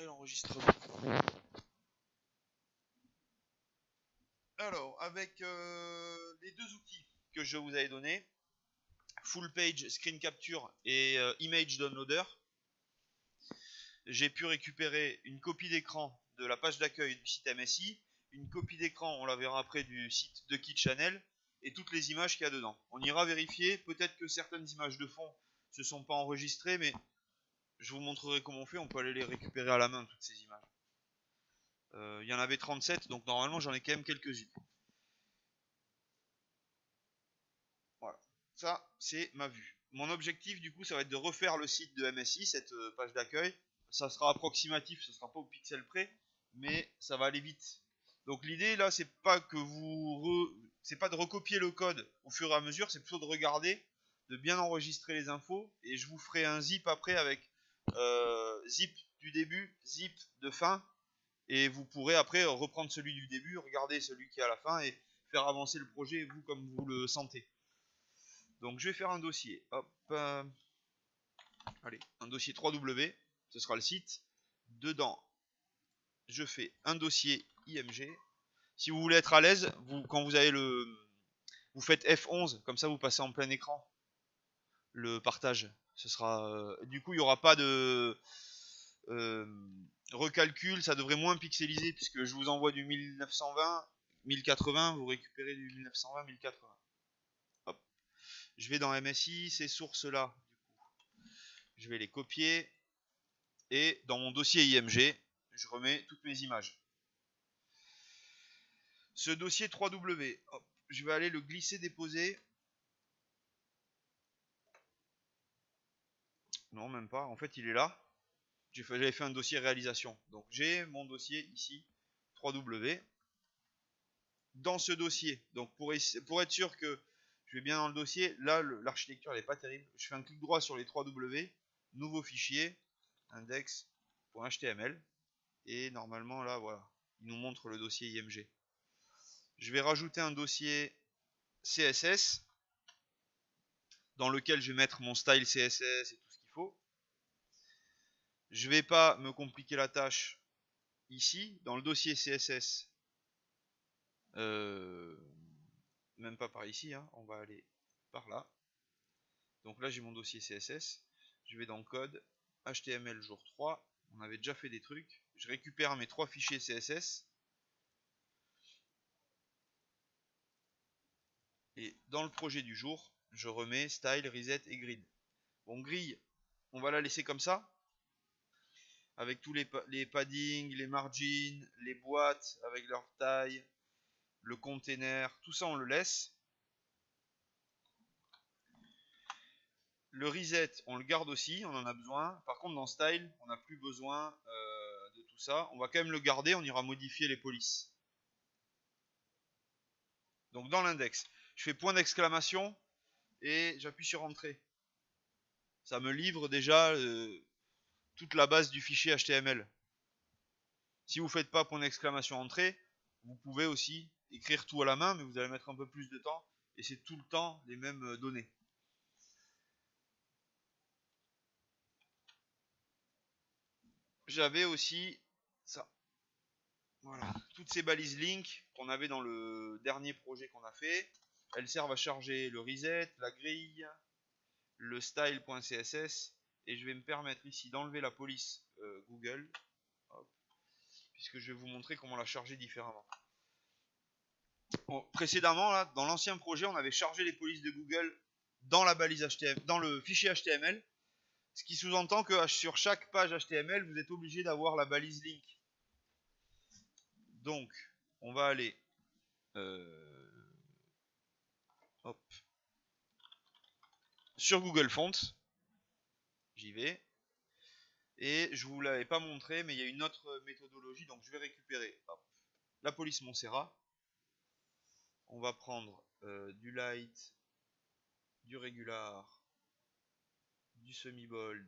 démarrer l'enregistrement. Alors, avec les deux outils que je vous avais donnés, Full Page Screen Capture et Image Downloader, j'ai pu récupérer une copie d'écran de la page d'accueil du site MSI, une copie d'écran, on la verra après, du site de Kit Channel, et toutes les images qu'il y a dedans. On ira vérifier, peut-être que certaines images de fond ne se sont pas enregistrées, mais je vous montrerai comment on fait, on peut aller les récupérer à la main, toutes ces images. Il y en avait 37, donc normalement j'en ai quand même quelques-unes. Voilà, ça c'est ma vue. Mon objectif du coup ça va être de refaire le site de MSI, cette page d'accueil. Ça sera approximatif, ce sera pas au pixel près, mais ça va aller vite. Donc l'idée là c'est pas que c'est pas de recopier le code au fur et à mesure, c'est plutôt de regarder, de bien enregistrer les infos, et je vous ferai un zip après avec zip du début, zip de fin, et vous pourrez après reprendre celui du début, regarder celui qui est à la fin et faire avancer le projet vous comme vous le sentez. Donc je vais faire un dossier, hop, allez, un dossier 3W, ce sera le site. Dedans, je fais un dossier IMG. Si vous voulez être à l'aise, quand vous avez vous faites F11, comme ça vous passez en plein écran le partage. Ce sera, du coup il n'y aura pas de recalcul, ça devrait moins pixeliser puisque je vous envoie du 1920, 1080, vous récupérez du 1920, 1080. Hop. Je vais dans MSI, ces sources là, je vais les copier, et dans mon dossier IMG, je remets toutes mes images. Ce dossier 3W, hop, je vais aller le glisser, déposer. Non, même pas, en fait il est là. J'avais fait un dossier réalisation. Donc j'ai mon dossier ici, 3W. Dans ce dossier, donc pour être sûr que je vais bien dans le dossier, là l'architecture n'est pas terrible. Je fais un clic droit sur les 3W, nouveau fichier, index.html, et normalement là voilà, il nous montre le dossier IMG. Je vais rajouter un dossier CSS dans lequel je vais mettre mon style CSS et tout ce qu'il faut. Je vais pas me compliquer la tâche ici, dans le dossier CSS, même pas par ici, hein, on va aller par là. Donc là j'ai mon dossier CSS, je vais dans code, HTML jour 3, on avait déjà fait des trucs, je récupère mes 3 fichiers CSS, et dans le projet du jour, je remets style, reset et grid. Bon, grille, on va la laisser comme ça, avec tous les paddings, les margins, les boîtes avec leur taille, le container, tout ça on le laisse. Le reset, on le garde aussi, on en a besoin. Par contre, dans style, on n'a plus besoin de tout ça. On va quand même le garder, on ira modifier les polices. Donc dans l'index, je fais point d'exclamation et j'appuie sur entrée. Ça me livre déjà toute la base du fichier HTML. Si vous ne faites pas point d'exclamation entrée, vous pouvez aussi écrire tout à la main, mais vous allez mettre un peu plus de temps, et c'est tout le temps les mêmes données. J'avais aussi ça. Voilà. Toutes ces balises link qu'on avait dans le dernier projet qu'on a fait, elles servent à charger le reset, la grille, le style.css, et je vais me permettre ici d'enlever la police Google, hop, puisque je vais vous montrer comment la charger différemment. Bon, précédemment, là, dans l'ancien projet, on avait chargé les polices de Google dans la balise HTML, dans le fichier HTML, ce qui sous-entend que sur chaque page HTML, vous êtes obligé d'avoir la balise link. Donc, on va aller hop, sur Google Fonts, j'y vais, et je vous l'avais pas montré, mais il y a une autre méthodologie, donc je vais récupérer hop, la police Montserrat. On va prendre du light, du regular, du semi-bold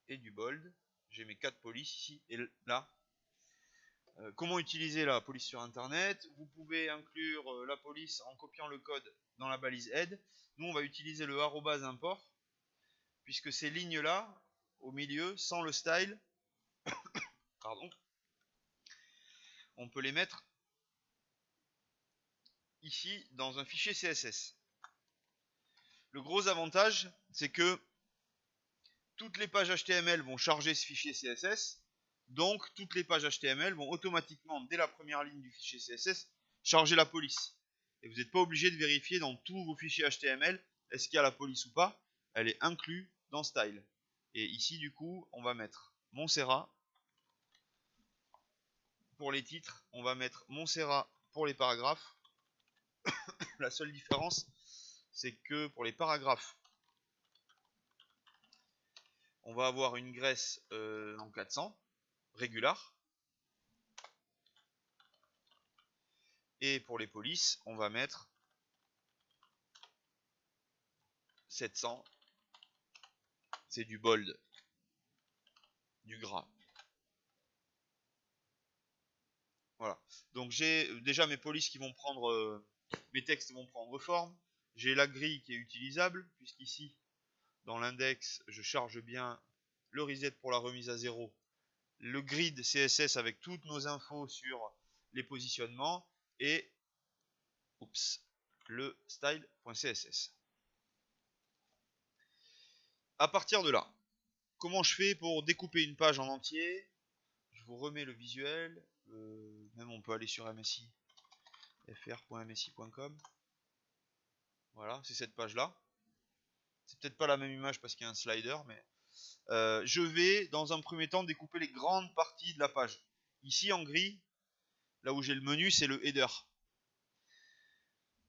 et du bold. J'ai mes 4 polices ici, et là, comment utiliser la police sur internet? Vous pouvez inclure la police en copiant le code dans la balise head. Nous on va utiliser le @ import, puisque ces lignes là au milieu, sans le style, Pardon. On peut les mettre ici dans un fichier CSS. Le gros avantage, c'est que toutes les pages HTML vont charger ce fichier CSS, donc toutes les pages HTML vont automatiquement, dès la première ligne du fichier CSS, charger la police. Et vous n'êtes pas obligé de vérifier dans tous vos fichiers HTML, est-ce qu'il y a la police ou pas, elle est inclue dans Style. Et ici, du coup, on va mettre Montserrat pour les titres, on va mettre Montserrat pour les paragraphes. La seule différence, c'est que pour les paragraphes, on va avoir une graisse en 400, régular. Et pour les polices, on va mettre 700. C'est du bold, du gras. Voilà. Donc j'ai déjà mes polices qui vont prendre, mes textes vont prendre forme. J'ai la grille qui est utilisable, puisqu'ici, dans l'index, je charge bien le reset pour la remise à zéro, le grid CSS avec toutes nos infos sur les positionnements, et le style.css. À partir de là, comment je fais pour découper une page en entier? Je vous remets le visuel, même on peut aller sur MSI, fr.msi.com. Voilà, c'est cette page là. C'est peut-être pas la même image parce qu'il y a un slider, mais je vais dans un premier temps découper les grandes parties de la page. Ici en gris, là où j'ai le menu, c'est le header.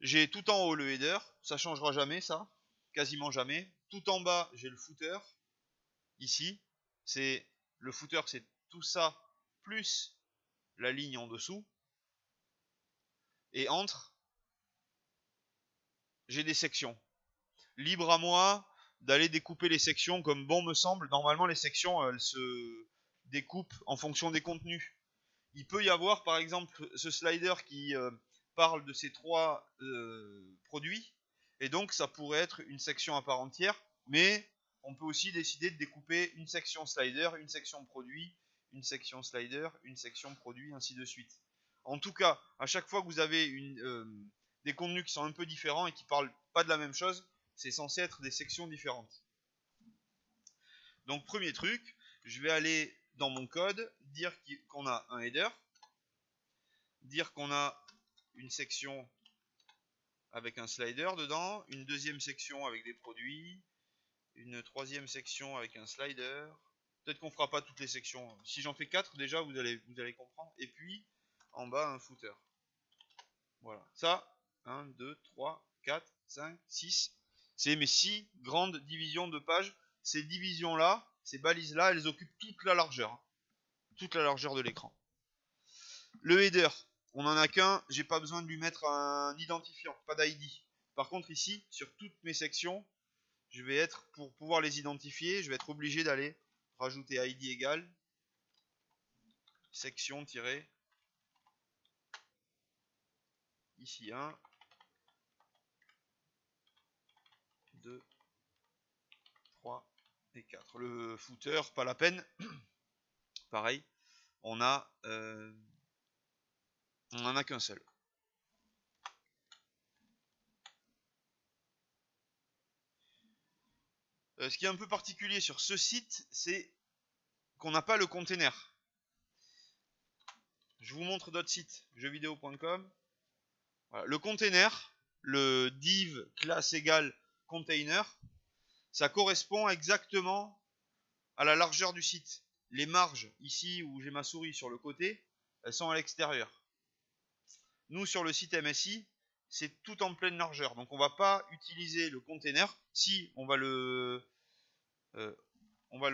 J'ai tout en haut le header, ça changera jamais ça, quasiment jamais. Tout en bas, j'ai le footer. Ici, c'est le footer, c'est tout ça plus la ligne en dessous. Et entre, j'ai des sections. Libre à moi d'aller découper les sections comme bon me semble. Normalement, les sections, elles se découpent en fonction des contenus. Il peut y avoir, par exemple, ce slider qui parle de ces trois produits. Et donc, ça pourrait être une section à part entière. Mais on peut aussi décider de découper une section slider, une section produit, une section slider, une section produit, ainsi de suite. En tout cas, à chaque fois que vous avez des contenus qui sont un peu différents et qui parlent pas de la même chose, c'est censé être des sections différentes. Donc premier truc, je vais aller dans mon code, dire qu'on a un header, dire qu'on a une section avec un slider dedans, une deuxième section avec des produits, une troisième section avec un slider. Peut-être qu'on fera pas toutes les sections. Si j'en fais 4 déjà, vous allez comprendre. Et puis en bas un footer. Voilà. Ça, 1, 2, 3, 4, 5, 6. C'est mes 6 grandes divisions de pages. Ces divisions-là, ces balises-là, elles occupent toute la largeur. Toute la largeur de l'écran. Le header, on n'en a qu'un. J'ai pas besoin de lui mettre un identifiant, pas d'ID. Par contre, ici, sur toutes mes sections, je vais être, pour pouvoir les identifier, je vais être obligé d'aller rajouter ID égale section tiré ici 1, 2, 3 et 4. Le footer, pas la peine. Pareil, on en a qu'un seul. Ce qui est un peu particulier sur ce site, c'est qu'on n'a pas le container. Je vous montre d'autres sites, jeuxvideo.com. Voilà. Le container, le div classe égale container, ça correspond exactement à la largeur du site. Les marges, ici où j'ai ma souris sur le côté, elles sont à l'extérieur. Nous, sur le site MSI, c'est tout en pleine largeur. Donc on va pas utiliser le container. Si, on va le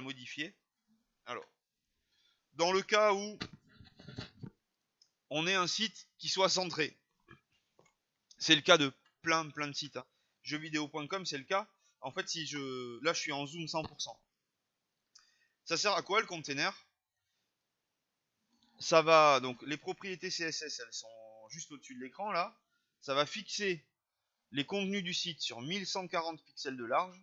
modifier. Alors, dans le cas où on ait un site qui soit centré, c'est le cas de plein de sites. Hein. Jeuxvideo.com, c'est le cas. En fait, si là, je suis en zoom 100%. Ça sert à quoi le container? Ça va, donc les propriétés CSS, elles sont juste au-dessus de l'écran là. Ça va fixer les contenus du site sur 1140 pixels de large.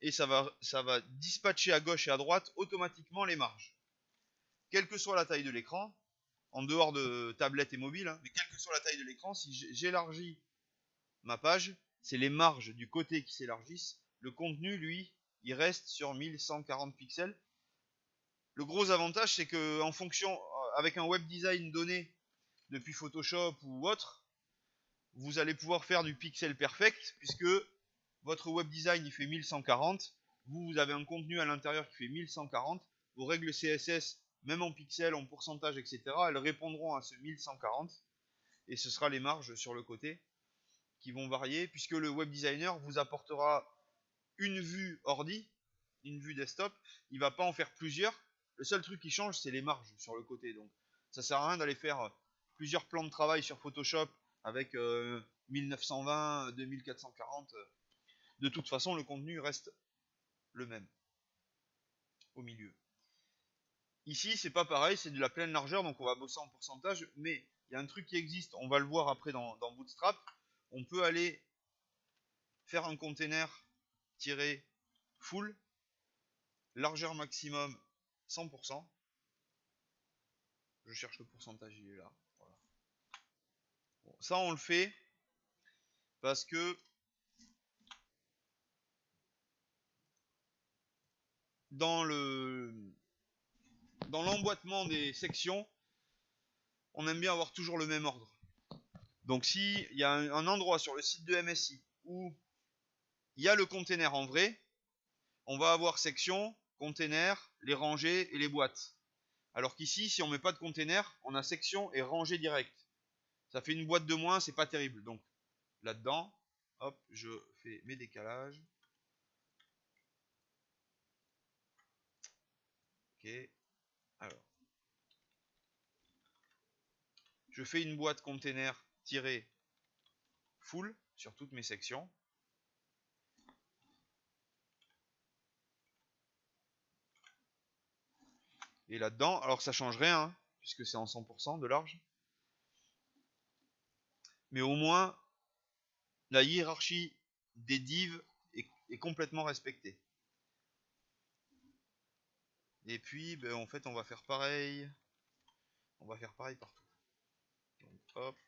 Et ça va dispatcher à gauche et à droite automatiquement les marges. quelle que soit la taille de l'écran, en dehors de tablette et mobile, hein, mais quelle que soit la taille de l'écran, si j'élargis ma page, c'est les marges du côté qui s'élargissent. Le contenu, lui, il reste sur 1140 pixels. Le gros avantage, c'est que en fonction, avec un web design donné depuis Photoshop ou autre, vous allez pouvoir faire du pixel perfect, puisque votre web design il fait 1140, vous avez un contenu à l'intérieur qui fait 1140, vos règles CSS, même en pixels, en pourcentage, etc., elles répondront à ce 1140, et ce sera les marges sur le côté qui vont varier, puisque le web designer vous apportera une vue ordi, une vue desktop, il va pas en faire plusieurs. Le seul truc qui change, c'est les marges sur le côté. Donc, ça sert à rien d'aller faire plusieurs plans de travail sur Photoshop avec 1920, 2440. De toute façon, le contenu reste le même au milieu. Ici, c'est pas pareil, c'est de la pleine largeur, donc on va bosser en pourcentage, mais il y a un truc qui existe, on va le voir après dans Bootstrap. On peut aller faire un container tiré full, largeur maximum 100%. Je cherche le pourcentage, il est là. Voilà. Bon, ça, on le fait parce que dans l'emboîtement des sections, on aime bien avoir toujours le même ordre. Donc si il y a un endroit sur le site de MSI où il y a le container en vrai, on va avoir section, container, les rangées et les boîtes. Alors qu'ici, si on met pas de container, on a section et rangée direct. Ça fait une boîte de moins, c'est pas terrible. Donc là-dedans, hop, je fais mes décalages. Ok. Alors, je fais une boîte container tirée full sur toutes mes sections. Et là-dedans, alors ça change rien, hein, puisque c'est en 100% de large. Mais au moins, la hiérarchie des divs est complètement respectée. Et puis, ben, en fait, on va faire pareil. On va faire pareil partout. Donc, hop.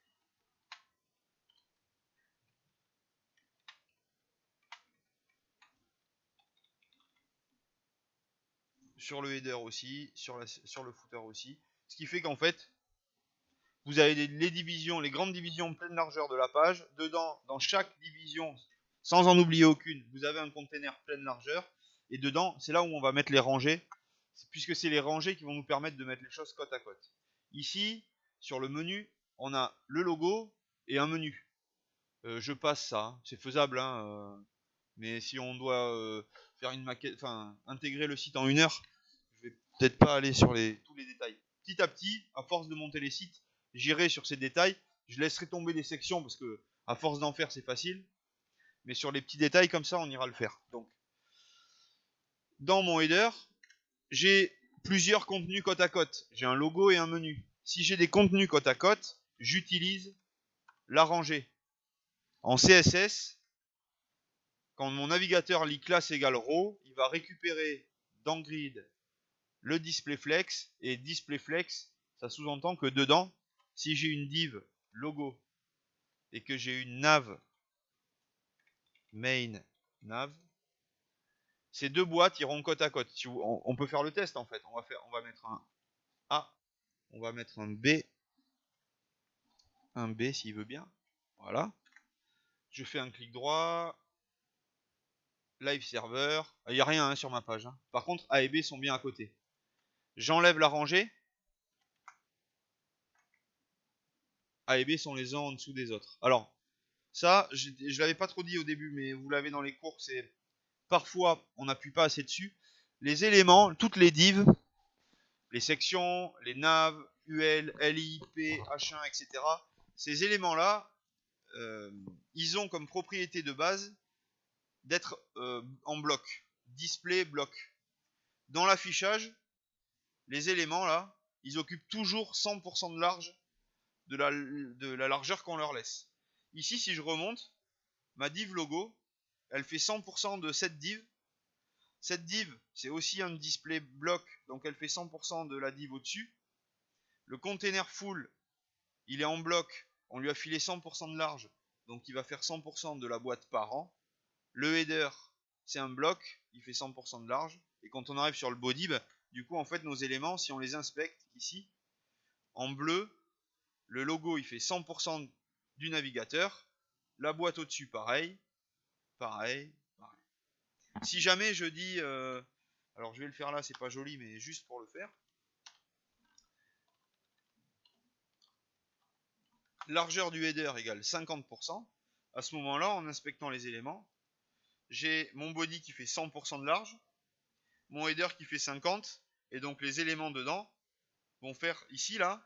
Sur le header aussi, sur le footer aussi. Ce qui fait qu'en fait, vous avez les divisions, les grandes divisions pleine largeur de la page. Dedans, dans chaque division, sans en oublier aucune, vous avez un container pleine largeur. Et dedans, c'est là où on va mettre les rangées, puisque c'est les rangées qui vont nous permettre de mettre les choses côte à côte. Ici, sur le menu, on a le logo et un menu. Je passe ça, hein. C'est faisable, hein, mais si on doit faire une maquette, enfin intégrer le site en 1 heure, je vais peut-être pas aller sur tous les détails. Petit à petit, à force de monter les sites, j'irai sur ces détails. Je laisserai tomber des sections parce que à force d'en faire, c'est facile. Mais sur les petits détails comme ça, on ira le faire. Donc, dans mon header, j'ai plusieurs contenus côte à côte. J'ai un logo et un menu. Si j'ai des contenus côte à côte, j'utilise la rangée. En CSS, quand mon navigateur lit classe égale row, il va récupérer dans grid le displayFlex, et displayFlex, ça sous-entend que dedans, si j'ai une div logo et que j'ai une nav main nav, ces deux boîtes iront côte à côte. On peut faire le test en fait. On va mettre un A, on va mettre un B s'il veut bien. Voilà. Je fais un clic droit, live server. Il n'y a rien hein, sur ma page. Hein. Par contre, A et B sont bien à côté. J'enlève la rangée. A et B sont les uns en dessous des autres. Alors, ça, je ne l'avais pas trop dit au début, mais vous l'avez dans les cours, c'est parfois on n'appuie pas assez dessus. Les éléments, toutes les divs, les sections, les navs, UL, LI, P, H1, etc. Ces éléments-là, ils ont comme propriété de base d'être en bloc, display bloc. Dans l'affichage, les éléments là, ils occupent toujours 100% de large de la largeur qu'on leur laisse. Ici, si je remonte, ma div logo, elle fait 100% de cette div. Cette div, c'est aussi un display bloc, donc elle fait 100% de la div au-dessus. Le container full, il est en bloc, on lui a filé 100% de large, donc il va faire 100% de la boîte par an. Le header, c'est un bloc, il fait 100% de large. Et quand on arrive sur le body, bah, du coup, en fait, nos éléments, si on les inspecte ici, en bleu, le logo, il fait 100% du navigateur. La boîte au-dessus, pareil. Pareil. Si jamais je dis... alors, je vais le faire là, c'est pas joli, mais juste pour le faire. Largeur du header égale 50%. À ce moment-là, en inspectant les éléments, j'ai mon body qui fait 100% de large, mon header qui fait 50%, et donc les éléments dedans vont faire ici, là,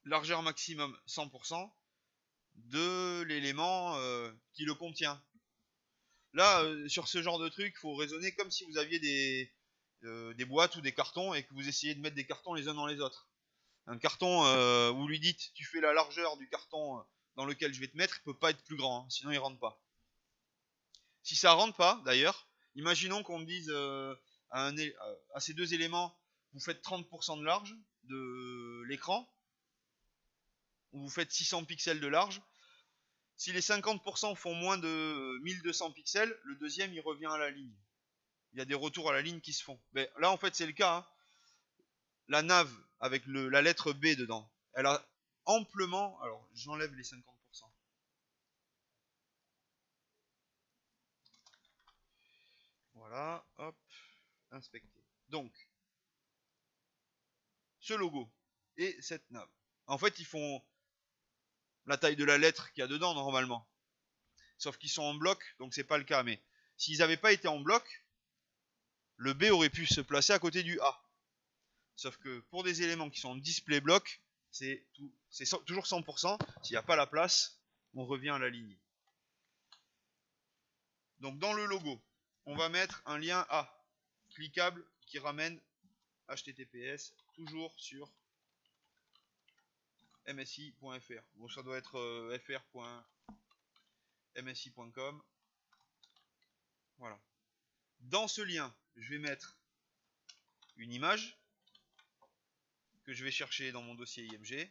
largeur maximum 100% de l'élément qui le contient. Là, sur ce genre de truc, il faut raisonner comme si vous aviez des boîtes ou des cartons et que vous essayez de mettre des cartons les uns dans les autres. Un carton, vous lui dites, tu fais la largeur du carton dans lequel je vais te mettre, il peut pas être plus grand, hein, sinon il rentre pas. Si ça rentre pas, d'ailleurs, imaginons qu'on dise à ces deux éléments, vous faites 30% de large de l'écran, ou vous faites 600 pixels de large. Si les 50% font moins de 1200 pixels, le deuxième il revient à la ligne. Il y a des retours à la ligne qui se font. Mais là en fait c'est le cas. Hein. La nav avec la lettre B dedans, elle a amplement... Alors j'enlève les 50%. Voilà, hop, inspecter. Donc, ce logo et cette nav. En fait ils font la taille de la lettre qu'il y a dedans normalement. Sauf qu'ils sont en bloc, donc c'est pas le cas. Mais s'ils n'avaient pas été en bloc, le B aurait pu se placer à côté du A. Sauf que pour des éléments qui sont en display bloc, c'est toujours 100%. S'il n'y a pas la place, on revient à la ligne. Donc dans le logo, on va mettre un lien A, cliquable, qui ramène HTTPS, toujours sur msi.fr. Bon, ça doit être fr.msi.com. Voilà. Dans ce lien, je vais mettre une image que je vais chercher dans mon dossier IMG.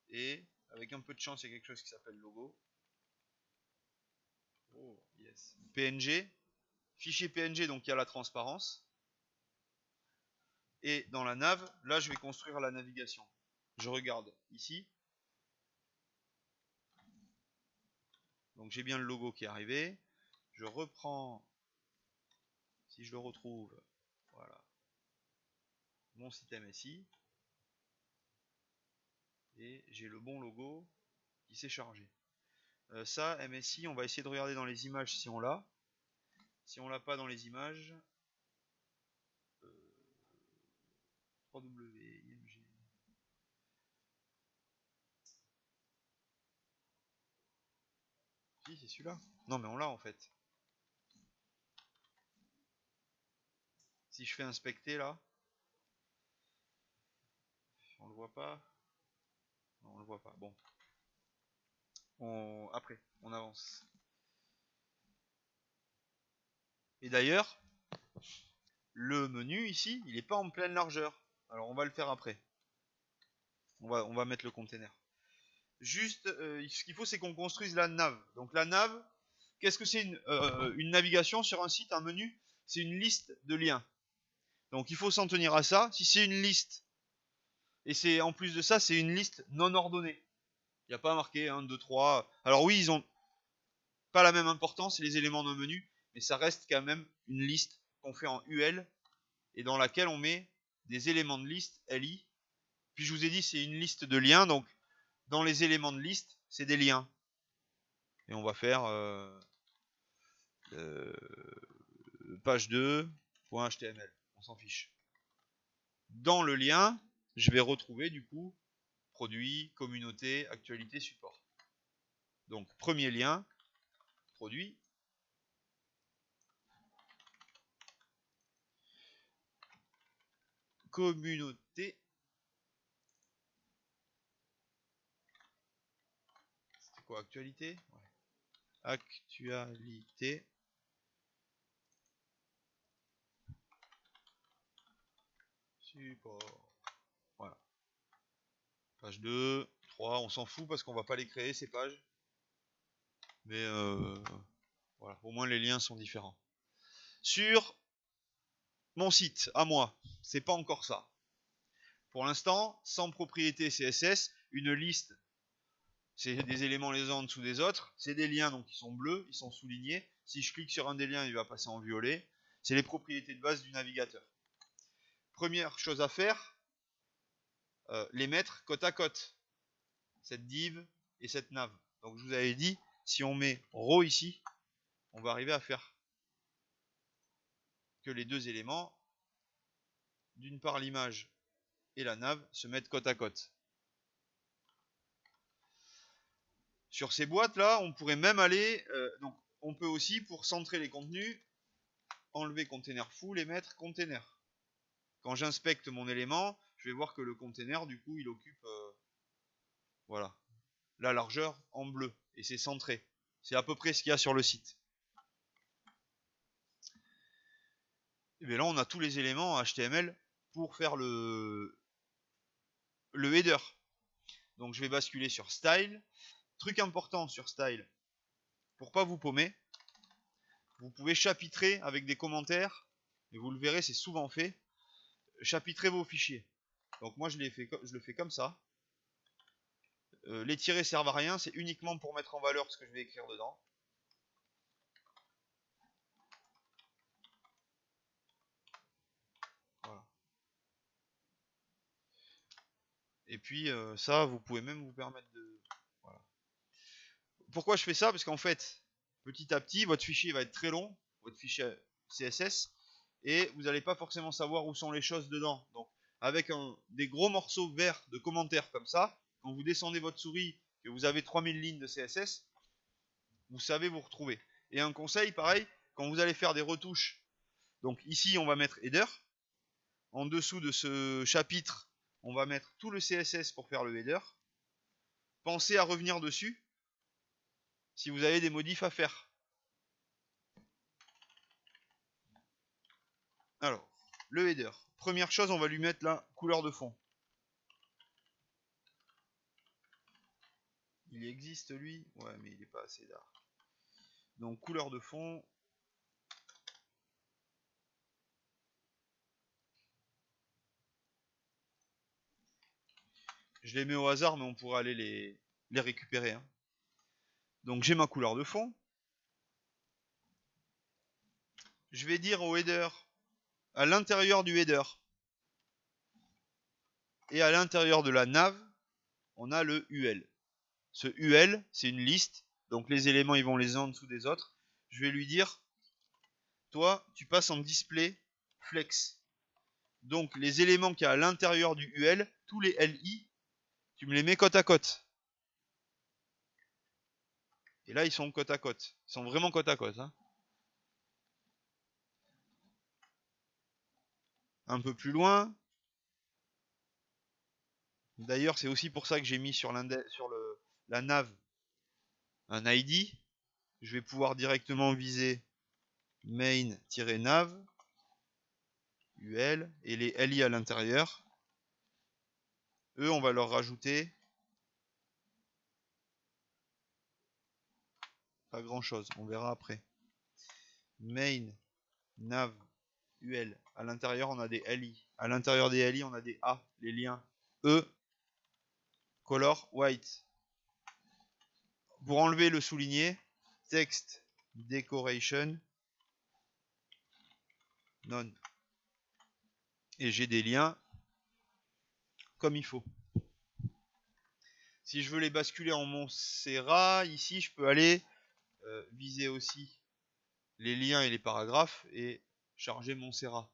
Et avec un peu de chance, il y a quelque chose qui s'appelle logo. Oh, yes. PNG. Fichier PNG, donc il y a la transparence. Et dans la nav, là je vais construire la navigation. Je regarde ici. Donc j'ai bien le logo qui est arrivé. Je reprends, si je le retrouve, voilà, mon site MSI. Et j'ai le bon logo qui s'est chargé. Ça, MSI, on va essayer de regarder dans les images si on l'a. Si on l'a pas dans les images, 3W, IMG. Si, c'est celui-là. Non, mais on l'a en fait. Si je fais inspecter là, on le voit pas. Non, on le voit pas. Bon. Après, on avance. Et d'ailleurs, le menu ici, il n'est pas en pleine largeur. Alors on va le faire après. On va mettre le container. Juste, ce qu'il faut, c'est qu'on construise la nav. Donc la nav, qu'est-ce que c'est une navigation sur un site, un menu? C'est une liste de liens. Donc il faut s'en tenir à ça. Si c'est une liste, et c'est en plus de ça, c'est une liste non ordonnée. Il n'y a pas marqué 1, 2, 3. Alors oui, ils ont pas la même importance, les éléments d'un menu, mais ça reste quand même une liste qu'on fait en UL et dans laquelle on met des éléments de liste LI. Puis je vous ai dit, c'est une liste de liens, donc dans les éléments de liste, c'est des liens. Et on va faire page 2.html, on s'en fiche. Dans le lien, je vais retrouver du coup produit, communauté, actualité, support. Donc premier lien, produit. Communauté. C'était quoi, actualité? Ouais. Actualité. support. Voilà. Page 2, 3, on s'en fout parce qu'on va pas les créer ces pages. Mais voilà, au moins les liens sont différents. Sur mon site, à moi, c'est pas encore ça. Pour l'instant, sans propriété CSS, une liste, c'est des éléments les uns en dessous des autres, c'est des liens donc qui sont bleus, ils sont soulignés. Si je clique sur un des liens, il va passer en violet. C'est les propriétés de base du navigateur. Première chose à faire, les mettre côte à côte. Cette div et cette nav. Donc je vous avais dit, si on met row ici, on va arriver à faire que les deux éléments, d'une part l'image et la nav, se mettent côte à côte. Sur ces boîtes là, on pourrait même aller, donc on peut aussi, pour centrer les contenus, enlever container full et mettre container. Quand j'inspecte mon élément, je vais voir que le container, du coup, il occupe voilà, la largeur en bleu. Et c'est centré. C'est à peu près ce qu'il y a sur le site. Et bien là, on a tous les éléments HTML pour faire le header. Donc je vais basculer sur Style. Truc important sur Style, pour pas vous paumer, vous pouvez chapitrer avec des commentaires, et vous le verrez, c'est souvent fait, chapitrer vos fichiers. Donc moi je le fais comme ça. Les tirets servent à rien, c'est uniquement pour mettre en valeur ce que je vais écrire dedans. Voilà. Et puis ça, vous pouvez même vous permettre de... Voilà. Pourquoi je fais ça? Parce qu'en fait, petit à petit, votre fichier va être très long, votre fichier CSS, et vous n'allez pas forcément savoir où sont les choses dedans. Donc, avec des gros morceaux verts de commentaires comme ça, quand vous descendez votre souris, que vous avez 3000 lignes de CSS, vous savez vous retrouver. Et un conseil, pareil, quand vous allez faire des retouches, donc ici on va mettre header, en dessous de ce chapitre, on va mettre tout le CSS pour faire le header. Pensez à revenir dessus, si vous avez des modifs à faire. Alors, le header. Première chose, on va lui mettre la couleur de fond. Il existe lui? Ouais, mais il n'est pas assez dark. Donc, couleur de fond. Je les mets au hasard, mais on pourra aller les récupérer. Hein. Donc, j'ai ma couleur de fond. Je vais dire au header, à l'intérieur du header, et à l'intérieur de la nav, on a le UL. Ce UL, c'est une liste, donc les éléments ils vont les uns en dessous des autres. Je vais lui dire, toi, tu passes en display flex. Donc les éléments qu'il y a à l'intérieur du UL, tous les LI, tu me les mets côte à côte. Et là, ils sont côte à côte. Ils sont vraiment côte à côte. Hein. Un peu plus loin. D'ailleurs, c'est aussi pour ça que j'ai mis sur la nav un ID. Je vais pouvoir directement viser main-nav, UL, et les LI à l'intérieur. Eux, on va leur rajouter pas grand chose. On verra après. Main, nav, UL. À l'intérieur, on a des LI. À l'intérieur des LI, on a des A, les liens. E, color, white. Pour enlever le souligné, text, decoration, none. Et j'ai des liens comme il faut. Si je veux les basculer en Montserrat, ici, je peux aller viser aussi les liens et les paragraphes et charger Montserrat.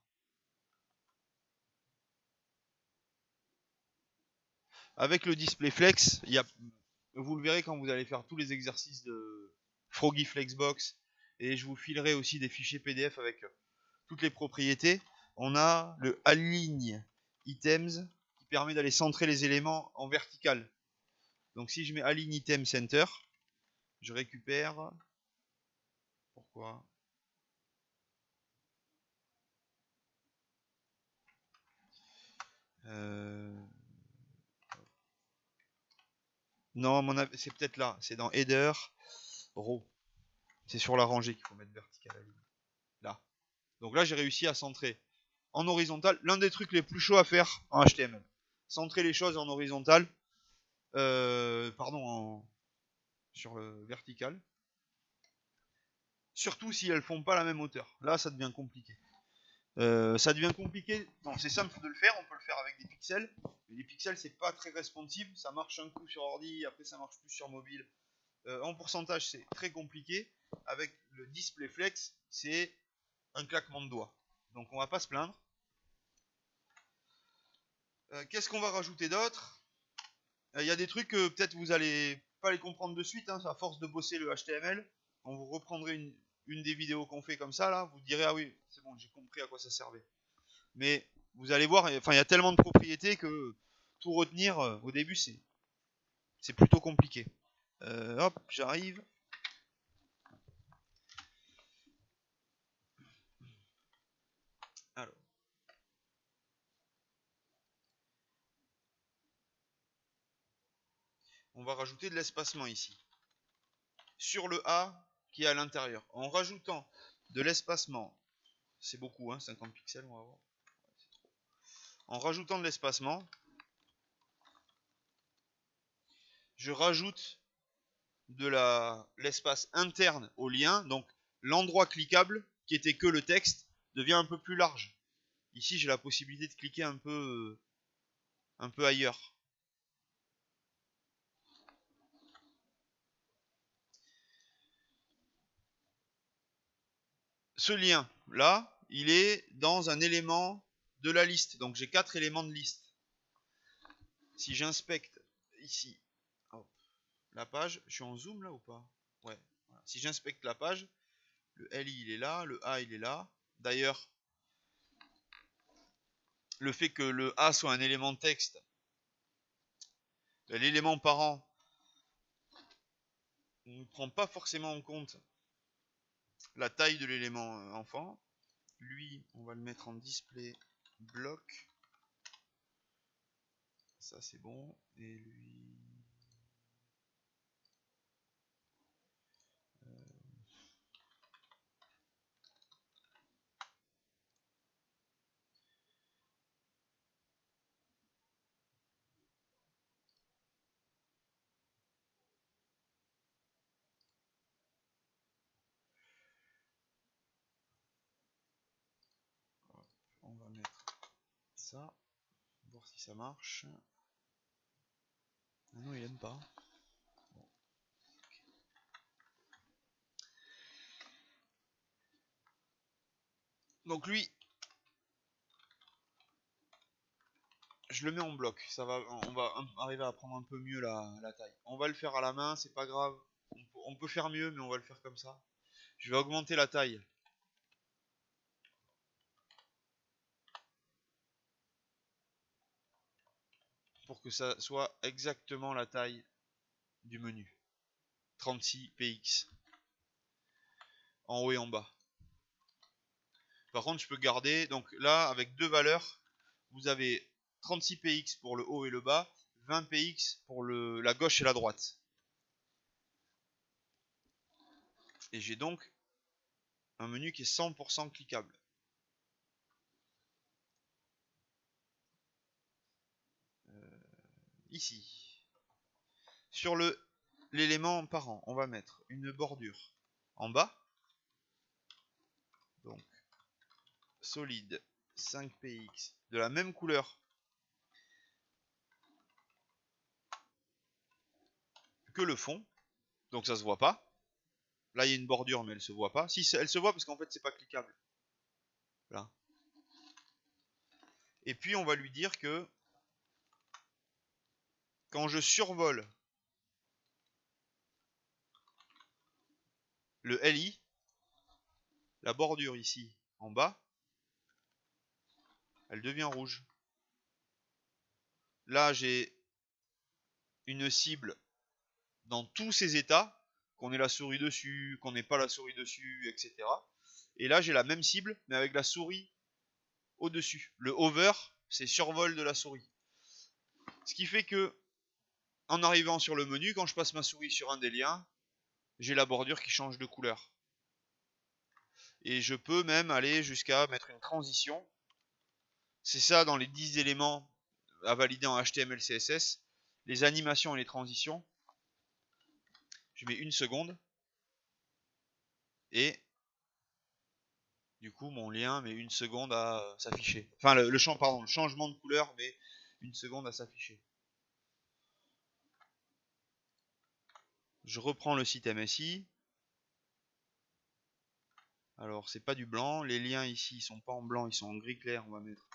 Avec le display flex, vous le verrez quand vous allez faire tous les exercices de Froggy Flexbox, et je vous filerai aussi des fichiers PDF avec toutes les propriétés. On a le align items qui permet d'aller centrer les éléments en vertical. Donc si je mets align item center, je récupère. Pourquoi? Non, c'est peut-être là. C'est dans Header, Row. C'est sur la rangée qu'il faut mettre vertical. Là. Donc là, j'ai réussi à centrer en horizontal. L'un des trucs les plus chauds à faire en HTML. Centrer les choses en horizontal. Sur le vertical. Surtout si elles font pas la même hauteur. Là, ça devient compliqué. Ça devient compliqué. Non, c'est simple de le faire. On peut le faire avec des pixels. Mais les pixels, c'est pas très responsive. Ça marche un coup sur ordi, après ça marche plus sur mobile. En pourcentage, c'est très compliqué. Avec le display flex, c'est un claquement de doigts. Donc on va pas se plaindre. Qu'est-ce qu'on va rajouter d'autre? Il y a des trucs que peut-être vous allez pas les comprendre de suite, hein, à force de bosser le HTML. On vous reprendrez une des vidéos qu'on fait comme ça, là, vous direz ah oui, c'est bon, j'ai compris à quoi ça servait. Mais vous allez voir, enfin il y a tellement de propriétés que tout retenir au début c'est plutôt compliqué. Hop, j'arrive. Alors. On va rajouter de l'espacement ici. Sur le A qui est à l'intérieur. En rajoutant de l'espacement, c'est beaucoup, hein, 50 pixels, on va voir. En rajoutant de l'espacement, je rajoute de l'espace interne au lien, donc l'endroit cliquable, qui était que le texte, devient un peu plus large. Ici, j'ai la possibilité de cliquer un peu ailleurs. Ce lien là, il est dans un élément de la liste. Donc j'ai 4 éléments de liste. Si j'inspecte ici hop, la page, je suis en zoom là ou pas? Ouais. Voilà. Si j'inspecte la page, le LI il est là, le A il est là. D'ailleurs, le fait que le A soit un élément de texte, l'élément parent ne prend pas forcément en compte la taille de l'élément enfant. Lui, on va le mettre en display bloc. Ça c'est bon. Et lui, on va mettre ça. Voir si ça marche. Ah non, il aime pas. Bon. Okay. Donc lui, je le mets en bloc. Ça va, on va arriver à prendre un peu mieux la taille. On va le faire à la main, c'est pas grave. On peut faire mieux, mais on va le faire comme ça. Je vais augmenter la taille. Pour que ça soit exactement la taille du menu. 36 px. En haut et en bas. Par contre, je peux garder, donc là, avec deux valeurs, vous avez 36 px pour le haut et le bas, 20 px pour la gauche et la droite. Et j'ai donc un menu qui est 100% cliquable. Ici. Sur l'élément parent, on va mettre une bordure en bas. Donc, solide 5px de la même couleur que le fond. Donc ça se voit pas. Là, il y a une bordure, mais elle se voit pas. Si, elle se voit parce qu'en fait, c'est pas cliquable. Là. Et puis, on va lui dire que quand je survole le LI, la bordure ici en bas, elle devient rouge. Là, j'ai une cible dans tous ces états, qu'on ait la souris dessus, qu'on n'ait pas la souris dessus, etc. Et là, j'ai la même cible, mais avec la souris au-dessus. Le hover, c'est survol de la souris. Ce qui fait que en arrivant sur le menu, quand je passe ma souris sur un des liens, j'ai la bordure qui change de couleur. Et je peux même aller jusqu'à mettre une transition. C'est ça dans les 10 éléments à valider en HTML, CSS. Les animations et les transitions. Je mets 1 seconde. Et du coup, mon lien met 1 seconde à s'afficher. Enfin, le changement de couleur met 1 seconde à s'afficher. Je reprends le site MSI. Alors, c'est pas du blanc. Les liens ici, ils sont pas en blanc, ils sont en gris clair. On va mettre.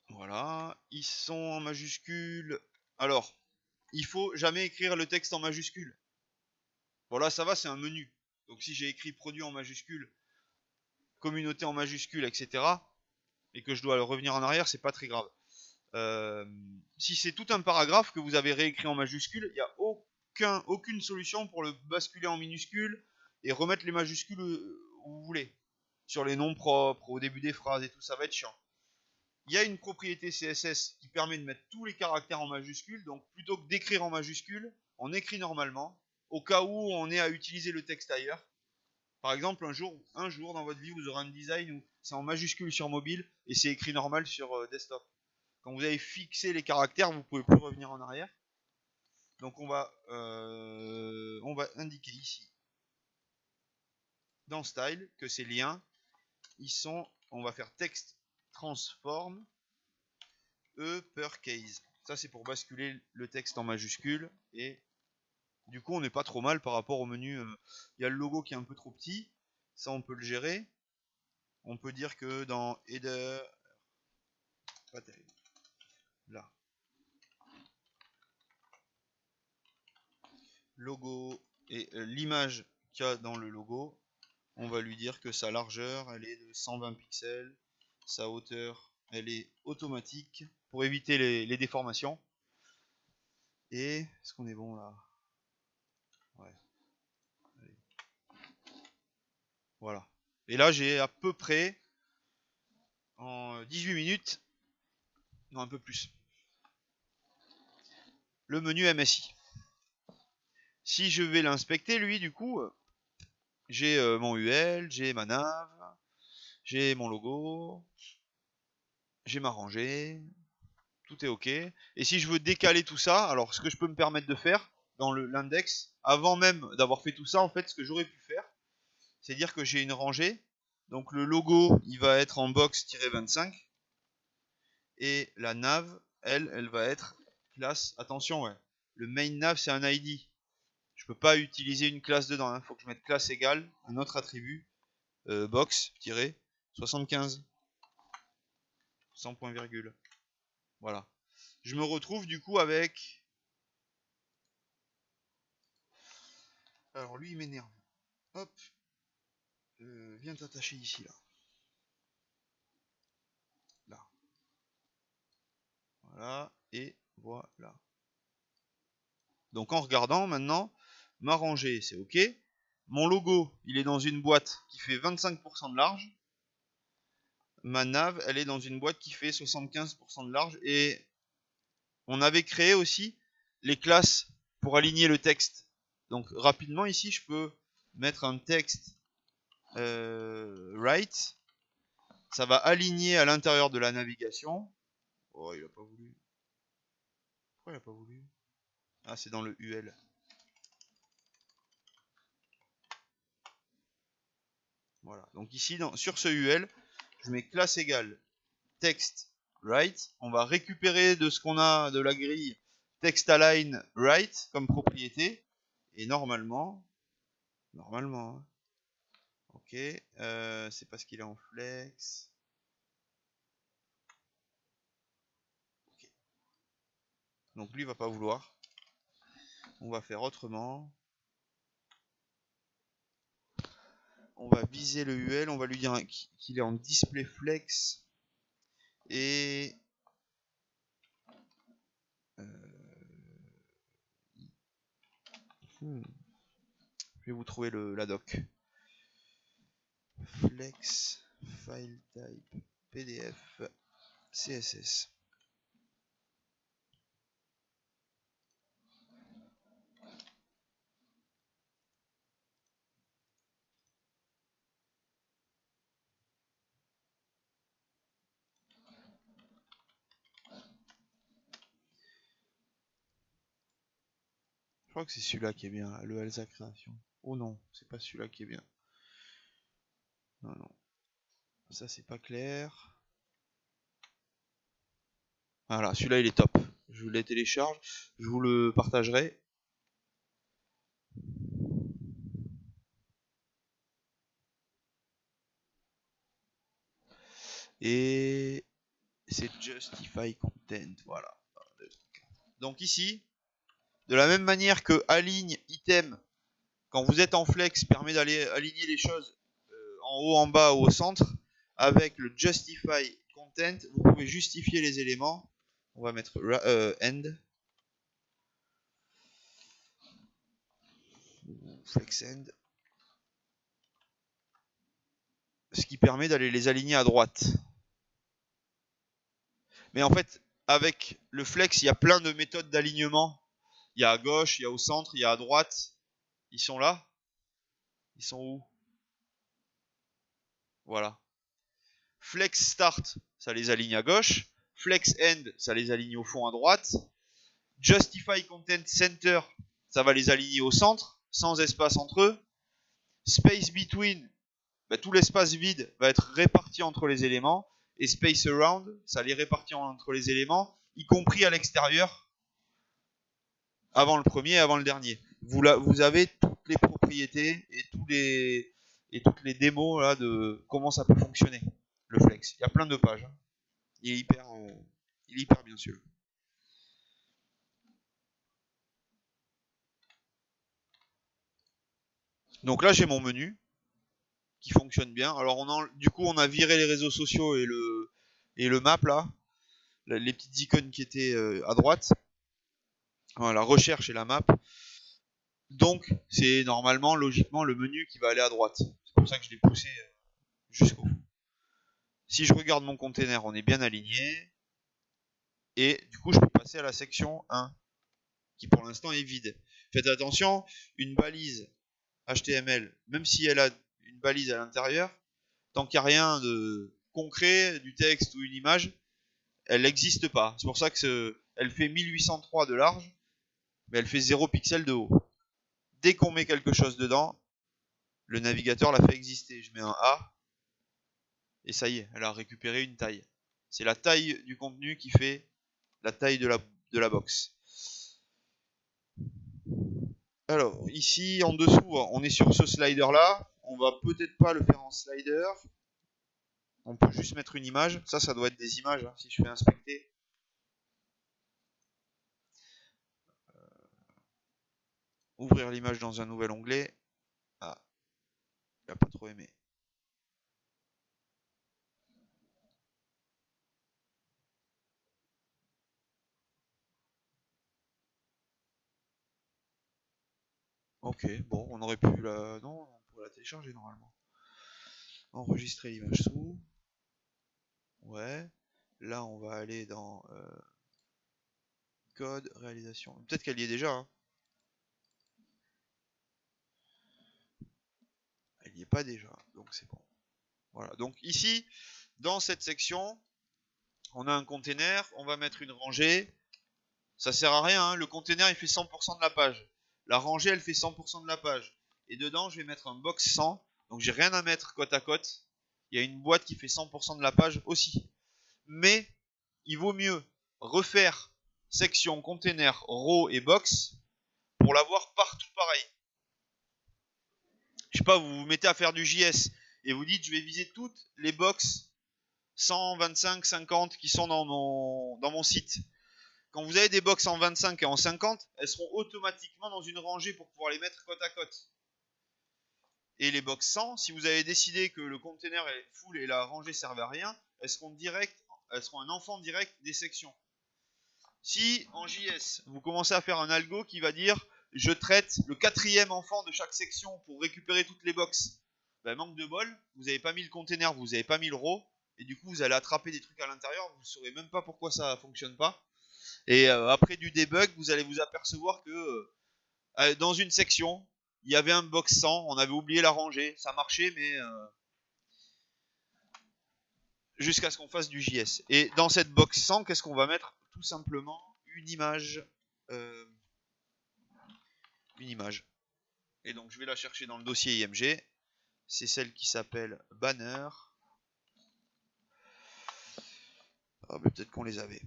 Voilà. Ils sont en majuscule. Alors, il faut jamais écrire le texte en majuscule. Voilà, ça va, c'est un menu. Donc, si j'ai écrit produit en majuscule, communauté en majuscule, etc., et que je dois revenir en arrière, c'est pas très grave. Si c'est tout un paragraphe que vous avez réécrit en majuscule, il n'y a aucune solution pour le basculer en minuscule et remettre les majuscules où vous voulez. Sur les noms propres, au début des phrases et tout, ça va être chiant. Il y a une propriété CSS qui permet de mettre tous les caractères en majuscule, donc plutôt que d'écrire en majuscule, on écrit normalement, au cas où on est à utiliser le texte ailleurs. Par exemple, un jour dans votre vie, vous aurez un design où c'est en majuscule sur mobile et c'est écrit normal sur desktop. Quand vous avez fixé les caractères, vous ne pouvez plus revenir en arrière. Donc on va indiquer ici, dans Style, que ces liens, on va faire texte transform uppercase. Ça c'est pour basculer le texte en majuscule. Et du coup on n'est pas trop mal par rapport au menu. Il y a le logo qui est un peu trop petit. Ça on peut le gérer. On peut dire que dans header, pas terrible. Là. Logo et l'image qu'il y a dans le logo, on va lui dire que sa largeur elle est de 120 pixels, sa hauteur elle est automatique pour éviter les déformations. Et est-ce qu'on est bon là? Ouais. Allez. Voilà. Et là j'ai à peu près en 18 minutes, non un peu plus, le menu MSI. Si je vais l'inspecter lui du coup, j'ai mon UL, j'ai ma nav, j'ai mon logo, j'ai ma rangée, tout est ok. Et si je veux décaler tout ça, alors ce que je peux me permettre de faire dans l'index, avant même d'avoir fait tout ça, en fait, ce que j'aurais pu faire, c'est dire que j'ai une rangée. Donc le logo, il va être en box-25. Et la nav, elle va être classe. Attention, ouais. Le main nav, c'est un ID. Je peux pas utiliser une classe dedans. Il faut que je mette classe égale, un autre attribut, box-75. Sans point virgule. Voilà. Je me retrouve du coup avec. Alors lui, il m'énerve. Hop. Viens t'attacher ici, là. Là. Voilà. Et voilà. Donc en regardant maintenant, ma rangée, c'est ok. Mon logo, il est dans une boîte qui fait 25% de large. Ma nav, elle est dans une boîte qui fait 75% de large. Et on avait créé aussi les classes pour aligner le texte. Donc rapidement ici, je peux mettre un texte right. Ça va aligner à l'intérieur de la navigation. Oh, il a pas voulu. Pourquoi il a pas voulu? Ah, c'est dans le UL. Voilà. Donc ici, sur ce UL, je mets classe égale text right. On va récupérer de ce qu'on a de la grille text align right comme propriété. Et normalement, hein, ok, c'est parce qu'il est en flex. Okay. Donc lui, il va pas vouloir. On va faire autrement. On va viser le UL, on va lui dire qu'il est en display flex. Et je vais vous trouver la doc. Flex file type PDF CSS. Je crois que c'est celui-là qui est bien, là, le Elsa création. Oh non, c'est pas celui-là qui est bien. Non, non. Ça, c'est pas clair. Voilà, celui-là, il est top. Je vous le télécharge. Je vous le partagerai. Et c'est Justify Content. Voilà. Donc ici, de la même manière que aligne item, quand vous êtes en flex, permet d'aller aligner les choses en haut, en bas ou au centre, avec le Justify Content, vous pouvez justifier les éléments. On va mettre end. Flex end. Ce qui permet d'aller les aligner à droite. Mais en fait, avec le flex, il y a plein de méthodes d'alignement. Il y a à gauche, il y a au centre, il y a à droite. Ils sont là. Ils sont où? Voilà. Flex start, ça les aligne à gauche. Flex end, ça les aligne au fond à droite. Justify content center, ça va les aligner au centre, sans espace entre eux. Space between, tout l'espace vide va être réparti entre les éléments. Et space around, ça les répartit entre les éléments, y compris à l'extérieur, avant le premier et avant le dernier. Vous avez toutes les propriétés et toutes les démos là, de comment ça peut fonctionner, le flex. Il y a plein de pages. Hein. Il est hyper bien sûr. Donc là, j'ai mon menu qui fonctionne bien. Alors, du coup, on a viré les réseaux sociaux et le map là. Les petites icônes qui étaient à droite. Voilà, la recherche et la map. Donc, c'est normalement, logiquement, le menu qui va aller à droite. C'est pour ça que je l'ai poussé jusqu'au bout. Si je regarde mon container, on est bien aligné. Et du coup, je peux passer à la section 1, qui pour l'instant est vide. Faites attention, une balise HTML, même si elle a une balise à l'intérieur, tant qu'il n'y a rien de concret, du texte ou une image, elle n'existe pas. C'est pour ça que elle fait 1803 de large, mais elle fait 0 pixel de haut. Dès qu'on met quelque chose dedans, le navigateur la fait exister. Je mets un A, et ça y est, elle a récupéré une taille. C'est la taille du contenu qui fait la taille de la box. Alors, ici, en dessous, on est sur ce slider-là. On va peut-être pas le faire en slider. On peut juste mettre une image. Ça doit être des images, hein, si je fais inspecter. Ouvrir l'image dans un nouvel onglet. Ah, il n'a pas trop aimé. Ok, bon, on aurait pu la... Non, on pourrait la télécharger normalement. Enregistrer l'image sous. Ouais. Là, on va aller dans code, réalisation. Peut-être qu'elle y est déjà. Hein. Elle n'y est pas déjà, donc c'est bon. Voilà, donc ici, dans cette section, on a un container, on va mettre une rangée. Ça sert à rien, hein. Le container il fait 100% de la page. La rangée elle fait 100% de la page. Et dedans je vais mettre un box 100, donc j'ai rien à mettre côte à côte. Il y a une boîte qui fait 100% de la page aussi. Mais il vaut mieux refaire section, container, row et box pour l'avoir partout pareil. Je sais pas, vous vous mettez à faire du JS et vous dites je vais viser toutes les box 125, 50 qui sont dans mon site. Quand vous avez des box en 25 et en 50, elles seront automatiquement dans une rangée pour pouvoir les mettre côte à côte. Et les box 100, si vous avez décidé que le container est full et la rangée ne servait à rien, elles seront un enfant direct des sections. Si en JS, vous commencez à faire un algo qui va dire je traite le 4e enfant de chaque section pour récupérer toutes les box, manque de bol, vous n'avez pas mis le container, vous n'avez pas mis le row, et du coup vous allez attraper des trucs à l'intérieur, vous ne saurez même pas pourquoi ça fonctionne pas. Et après du debug, vous allez vous apercevoir que dans une section, il y avait un box 100, on avait oublié la ranger, ça marchait, mais jusqu'à ce qu'on fasse du JS. Et dans cette box 100, qu'est-ce qu'on va mettre? Tout simplement une image. Euh, une image. Et donc je vais la chercher dans le dossier IMG. C'est celle qui s'appelle banner. Ah, mais peut-être qu'on les avait.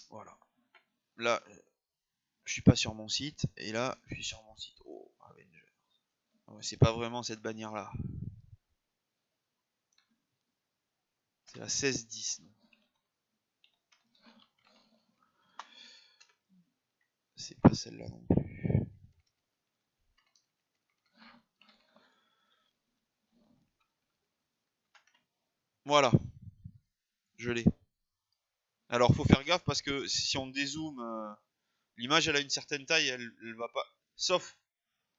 Voilà. Là, je suis pas sur mon site. Et là, je suis sur mon site. Oh, Avengers. Oh, c'est pas vraiment cette bannière là. C'est la 1610. C'est pas celle-là non plus. Voilà. Je l'ai. Alors faut faire gaffe parce que si on dézoome, l'image elle a une certaine taille, elle va pas. Sauf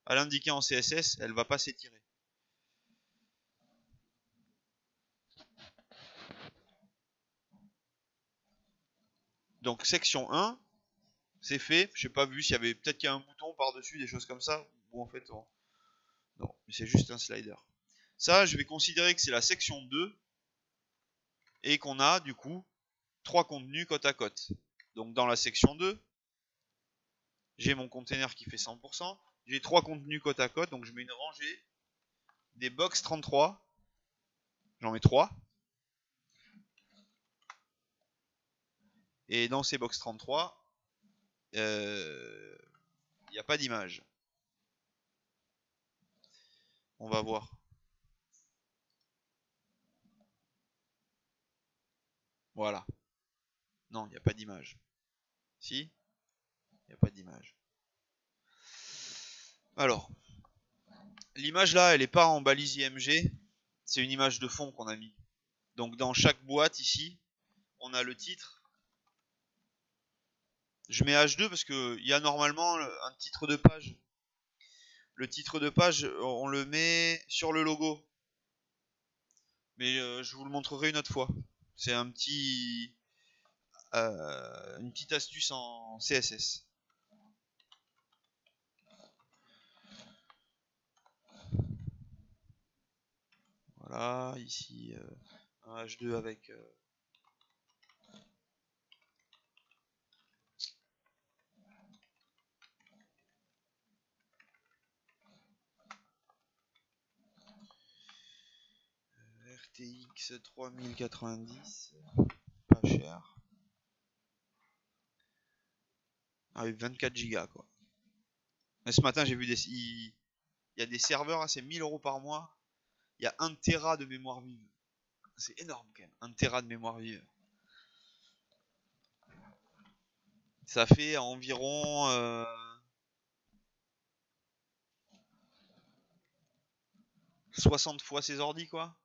à l'indiquer en CSS, elle va pas s'étirer. Donc section 1, c'est fait. J'ai pas vu s'il y avait peut-être qu'il y a un bouton par-dessus, des choses comme ça. Ou en fait, non, c'est juste un slider. Ça, je vais considérer que c'est la section 2 et qu'on a du coup 3 contenus côte à côte. Donc dans la section 2, j'ai mon container qui fait 100%. J'ai 3 contenus côte à côte, donc je mets une rangée des box 33. J'en mets 3. Et dans ces box 33, il n'y a pas d'image. On va voir. Voilà. Non, il n'y a pas d'image. Si, il n'y a pas d'image. Alors, l'image là, elle n'est pas en balise IMG. C'est une image de fond qu'on a mis. Donc dans chaque boîte ici, on a le titre. Je mets H2 parce qu'il y a normalement un titre de page. Le titre de page, on le met sur le logo. Mais je vous le montrerai une autre fois. C'est une petite astuce en CSS. Voilà, ici un H2 avec RTX 3090, pas cher. Avec 24 Go quoi. Mais ce matin j'ai vu il y a des serveurs, c'est 1000 € par mois. Il y a 1 Tera de mémoire vive. C'est énorme quand même, 1 Tera de mémoire vive. Ça fait environ 60 fois ses ordi quoi.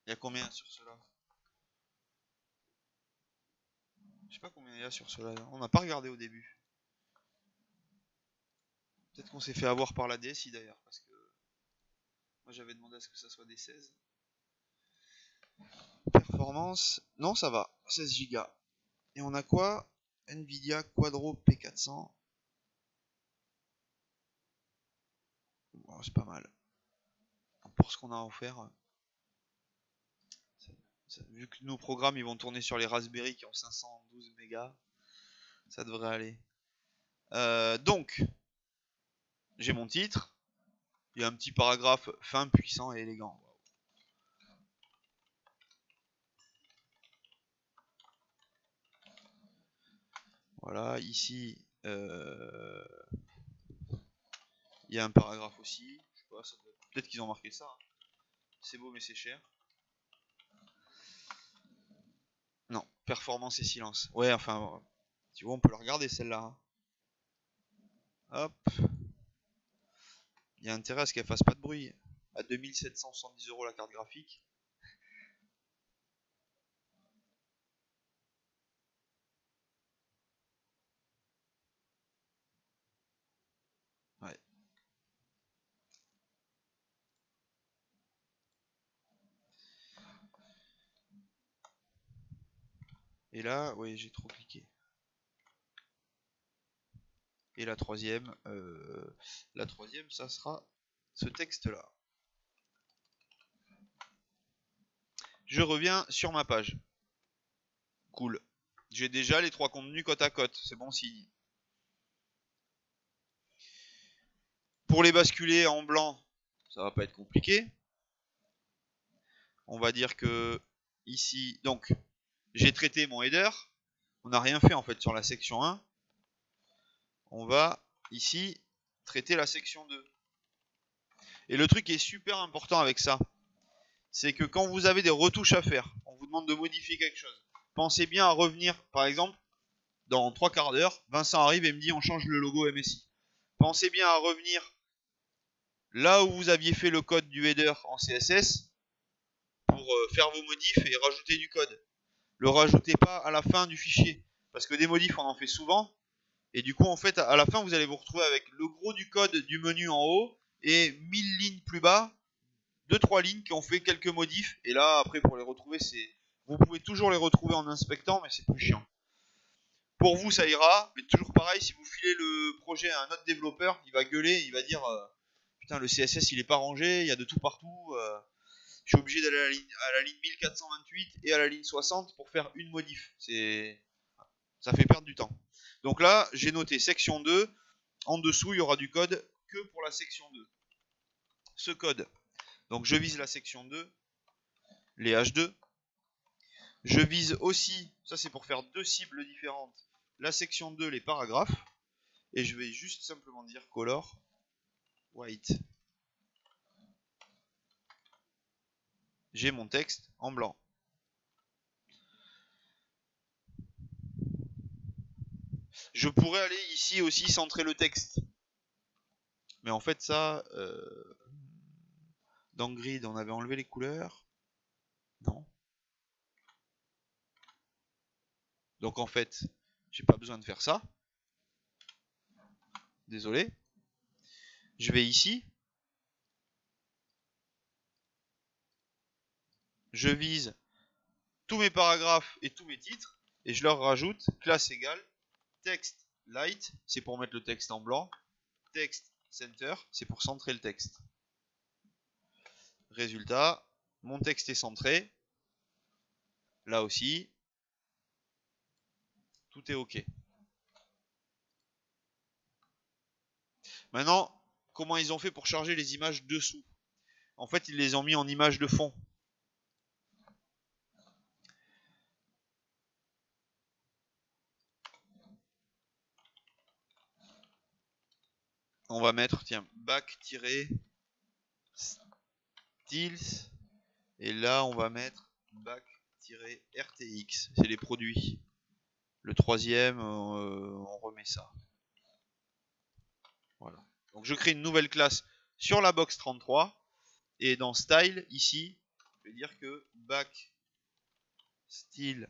Il y a combien sur cela? Je sais pas combien il y a sur cela. On n'a pas regardé au début. Peut-être qu'on s'est fait avoir par la DSI d'ailleurs. Parce que moi j'avais demandé à ce que ça soit des 16. Performance. Non, ça va. 16 Go. Et on a quoi? Nvidia Quadro P400. Bon, c'est pas mal. Pour ce qu'on a offert. Vu que nos programmes ils vont tourner sur les Raspberry qui ont 512 mégas, ça devrait aller. Donc, j'ai mon titre. Il y a un petit paragraphe fin, puissant et élégant. Voilà, ici, il y a un paragraphe aussi. Je sais pas, peut-être qu'ils ont marqué ça. Hein. C'est beau mais c'est cher. Non, performance et silence. Ouais, enfin, tu vois, on peut la regarder celle-là. Hein. Hop. Il y a intérêt à ce qu'elle fasse pas de bruit. À 2770 € la carte graphique. Ouais. Et là, oui, j'ai trop cliqué. Et la troisième, ça sera ce texte-là. Je reviens sur ma page. Cool. J'ai déjà les trois contenus côte à côte, c'est bon signe. Pour les basculer en blanc, ça va pas être compliqué. On va dire que ici, donc, j'ai traité mon header. On n'a rien fait en fait sur la section 1. On va ici traiter la section 2. Et le truc qui est super important avec ça, c'est que quand vous avez des retouches à faire, on vous demande de modifier quelque chose, pensez bien à revenir, par exemple, dans 3 quarts d'heure, Vincent arrive et me dit on change le logo MSI. Pensez bien à revenir là où vous aviez fait le code du header en CSS pour faire vos modifs et rajouter du code. Le rajoutez pas à la fin du fichier, parce que des modifs on en fait souvent, et du coup en fait à la fin vous allez vous retrouver avec le gros du code du menu en haut et 1000 lignes plus bas, 2-3 lignes qui ont fait quelques modifs, et là après pour les retrouver c'est... Vous pouvez toujours les retrouver en inspectant, mais c'est plus chiant. Pour vous ça ira, mais toujours pareil, si vous filez le projet à un autre développeur, il va gueuler, il va dire putain le CSS il est pas rangé, il y a de tout partout, je suis obligé d'aller à la ligne 1428 et à la ligne 60 pour faire une modif. Ça fait perdre du temps. Donc là, j'ai noté section 2. En dessous, il y aura du code que pour la section 2. Ce code. Donc je vise la section 2, les H2. Je vise aussi, ça c'est pour faire deux cibles différentes, la section 2, les paragraphes. Et je vais juste simplement dire color white. J'ai mon texte en blanc. Je pourrais aller ici aussi centrer le texte. Mais en fait ça, dans grid on avait enlevé les couleurs. Non. Donc en fait, j'ai pas besoin de faire ça. Désolé. Je vais ici. Je vise tous mes paragraphes et tous mes titres. Et je leur rajoute classe égale text light, c'est pour mettre le texte en blanc. Text center, c'est pour centrer le texte. Résultat, mon texte est centré. Là aussi, tout est OK. Maintenant, comment ils ont fait pour charger les images dessous? En fait, ils les ont mis en images de fond. On va mettre, tiens, back-styles. Et là, on va mettre back-rtx. C'est les produits. Le troisième, on remet ça. Voilà. Donc je crée une nouvelle classe sur la box 33. Et dans style, ici, je vais dire que back style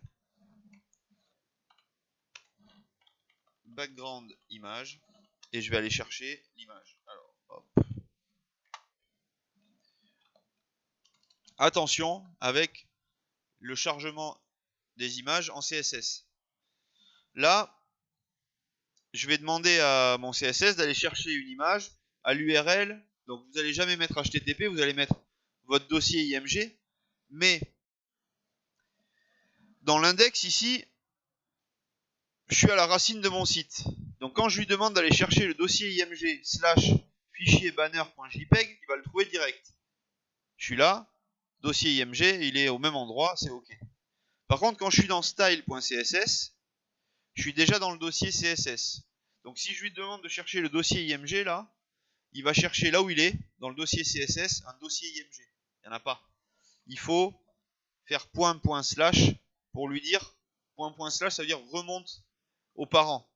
background image. Et je vais aller chercher l'image. Alors, hop. Attention avec le chargement des images en CSS. Là, je vais demander à mon CSS d'aller chercher une image à l'URL. Donc vous n'allez jamais mettre HTTP, vous allez mettre votre dossier IMG. Mais dans l'index ici, je suis à la racine de mon site. Donc quand je lui demande d'aller chercher le dossier IMG / fichier banner.jpg, il va le trouver direct. Je suis là, dossier IMG, il est au même endroit, c'est OK. Par contre, quand je suis dans style.css, je suis déjà dans le dossier CSS. Donc si je lui demande de chercher le dossier IMG là, il va chercher là où il est, dans le dossier CSS, un dossier IMG. Il n'y en a pas. Il faut faire // pour lui dire // ça veut dire remonte aux parents.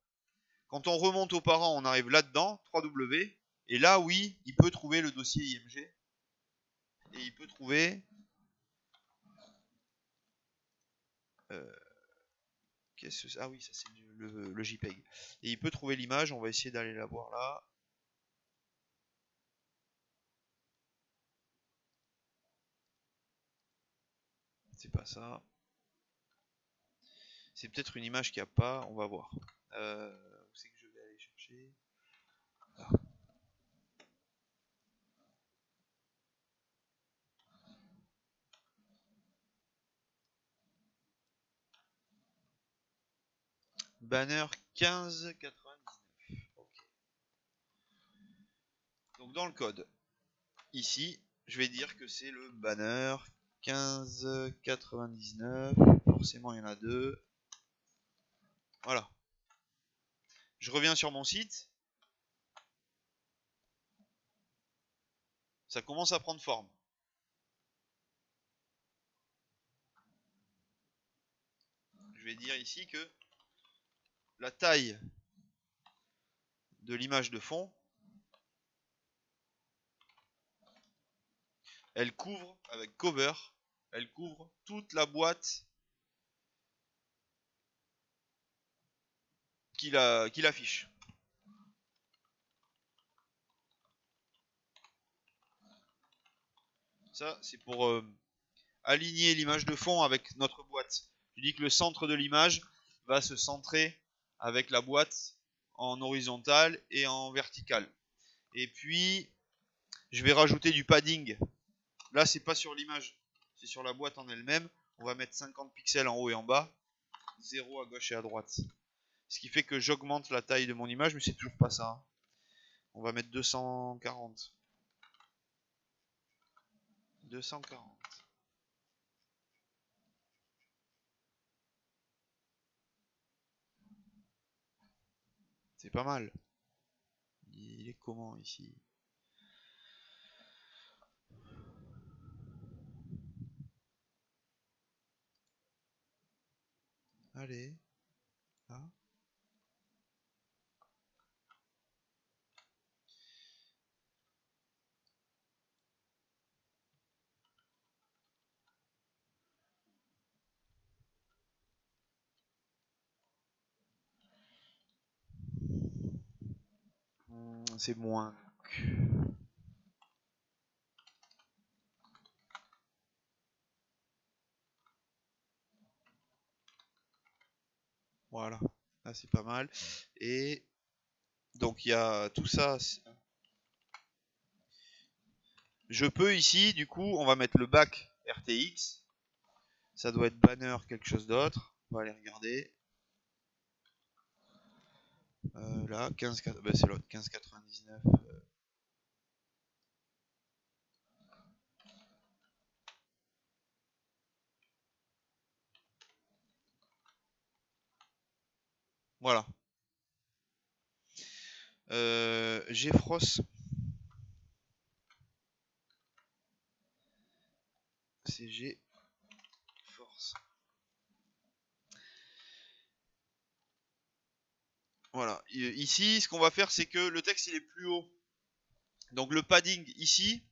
Quand on remonte aux parents, on arrive là-dedans, 3W, et là oui, il peut trouver le dossier IMG, et il peut trouver ah oui, ça c'est le JPEG. Et il peut trouver l'image, on va essayer d'aller la voir là. C'est pas ça. C'est peut-être une image qu'il n'y a pas, on va voir. Où c'est que je vais aller chercher? Là. Banner 1599. Okay. Donc dans le code, ici, je vais dire que c'est le banner 1599. Forcément, il y en a deux. Voilà. Je reviens sur mon site. Ça commence à prendre forme. Je vais dire ici que la taille de l'image de fond, elle couvre, avec cover, elle couvre toute la boîte qu'il affiche. Ça, c'est pour aligner l'image de fond avec notre boîte. Je dis que le centre de l'image va se centrer avec la boîte en horizontal et en vertical. Et puis, je vais rajouter du padding. Là, c'est pas sur l'image, c'est sur la boîte en elle-même. On va mettre 50 pixels en haut et en bas, 0 à gauche et à droite. Ce qui fait que j'augmente la taille de mon image, mais c'est toujours pas ça. On va mettre 240. 240. C'est pas mal. Il est comment ici? Allez. Là. C'est moins. Voilà. Là, c'est pas mal. Et donc, il y a tout ça. Je peux ici, du coup, on va mettre le back RTX. Ça doit être banner quelque chose d'autre. On va aller regarder. Là, 15, bah, c'est l'autre, 1599. Voilà. GeForce. C'est GeForce. Voilà. Ici, ce qu'on va faire, c'est que le texte il est plus haut. Donc le padding ici,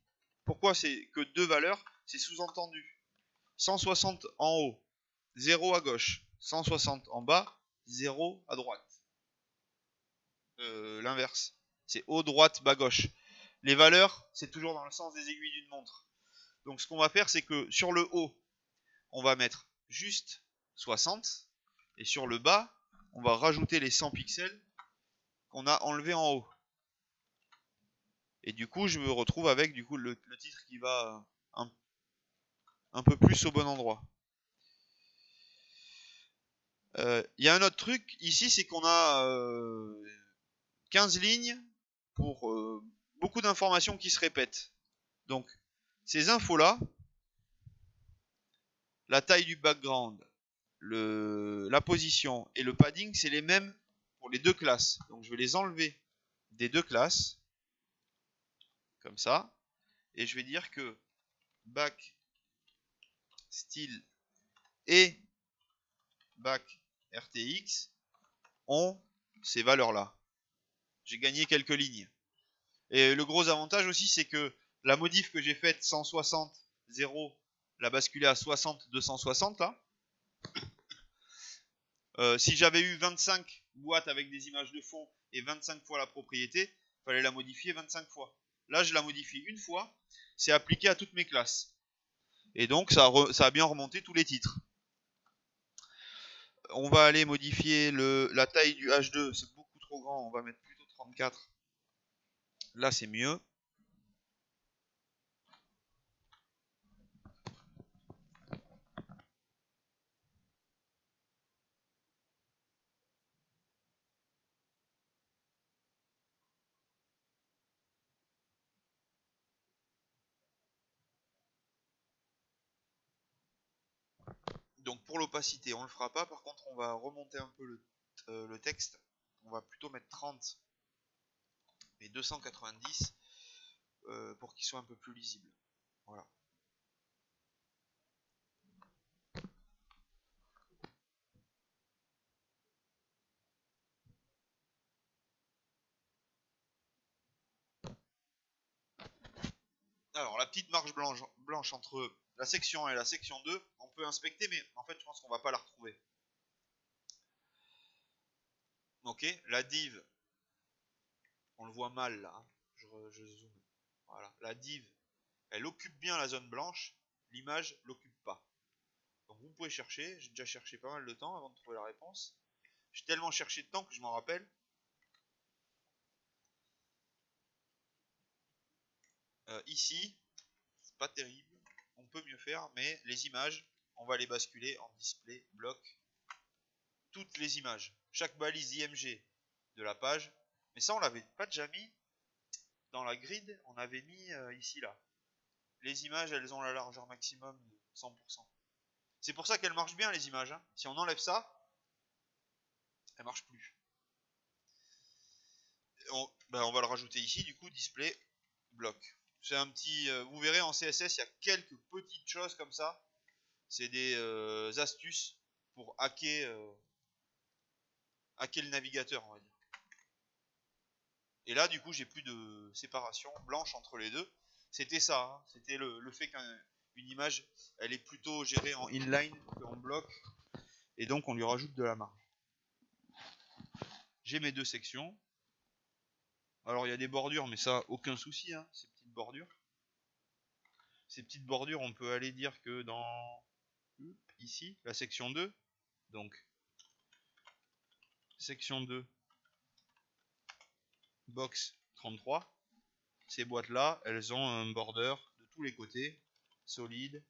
pourquoi c'est que deux valeurs? C'est sous-entendu. 160 en haut, 0 à gauche. 160 en bas, 0 à droite. L'inverse. C'est haut, droite, bas, gauche. Les valeurs, c'est toujours dans le sens des aiguilles d'une montre. Donc ce qu'on va faire, c'est que sur le haut, on va mettre juste 60. Et sur le bas, on va rajouter les 100 pixels qu'on a enlevés en haut. Et du coup, je me retrouve avec du coup le titre qui va un peu plus au bon endroit. Y a un autre truc ici, c'est qu'on a 15 lignes pour beaucoup d'informations qui se répètent. Donc, ces infos-là, la taille du background, la position et le padding, c'est les mêmes pour les deux classes. Donc, je vais les enlever des deux classes, comme ça, et je vais dire que back style et back RTX ont ces valeurs-là. J'ai gagné quelques lignes. Et le gros avantage aussi, c'est que la modif que j'ai faite 160, 0, la basculée à 60, 260 là. Si j'avais eu 25 boîtes avec des images de fond et 25 fois la propriété, il fallait la modifier 25 fois. Là, je la modifie une fois, c'est appliqué à toutes mes classes. Et donc, ça a bien remonté tous les titres. On va aller modifier la taille du H2, c'est beaucoup trop grand, on va mettre plutôt 34. Là c'est mieux. Donc pour l'opacité, on le fera pas. Par contre, on va remonter un peu le texte. On va plutôt mettre 30 et 290 pour qu'il soit un peu plus lisible. Voilà. Alors la petite marge blanche entre la section 1 et la section 2, on peut inspecter, mais en fait je pense qu'on va pas la retrouver. Ok, la div, on le voit mal là, hein. Je zoome. Voilà, la div, elle occupe bien la zone blanche, l'image l'occupe pas. Donc vous pouvez chercher, j'ai déjà cherché pas mal de temps avant de trouver la réponse. J'ai tellement cherché de temps que je m'en rappelle. Ici, c'est pas terrible, on peut mieux faire, mais les images, on va les basculer en display bloc. Toutes les images, chaque balise IMG de la page, mais ça on l'avait pas déjà mis dans la grid, on avait mis ici là. Les images, elles ont la largeur maximum de 100%. C'est pour ça qu'elles marchent bien les images, hein. Si on enlève ça, elles marchent plus. On va le rajouter ici, du coup, display bloc. C'est un petit... vous verrez en CSS, il y a quelques petites choses comme ça. C'est des astuces pour hacker le navigateur, on va dire. Et là, du coup, j'ai plus de séparation blanche entre les deux. C'était ça, hein. C'était le fait qu'une image, elle est plutôt gérée en inline qu'en bloc. Et donc, on lui rajoute de la marge. J'ai mes deux sections. Alors, il y a des bordures, mais ça, aucun souci, hein, ces petites bordures. Ces petites bordures, on peut aller dire que dans... ici, la section 2. Donc, section 2, box 33. Ces boîtes-là, elles ont un border de tous les côtés, solide,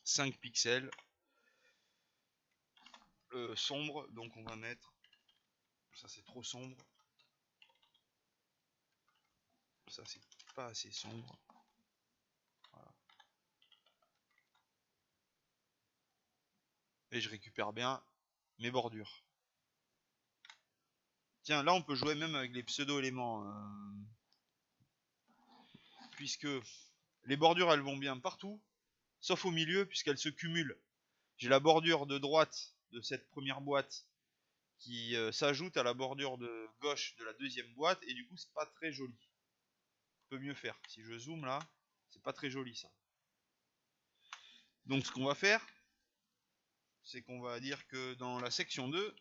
5 pixels, sombre, donc on va mettre, ça c'est trop sombre, ça c'est pas assez sombre, voilà. Et je récupère bien mes bordures. Tiens, là on peut jouer même avec les pseudo-éléments, puisque les bordures elles vont bien partout, sauf au milieu, puisqu'elles se cumulent. J'ai la bordure de droite de cette première boîte qui s'ajoute à la bordure de gauche de la deuxième boîte, et du coup c'est pas très joli. On peut mieux faire. Si je zoome là, c'est pas très joli ça. Donc ce qu'on va faire, c'est qu'on va dire que dans la section 2,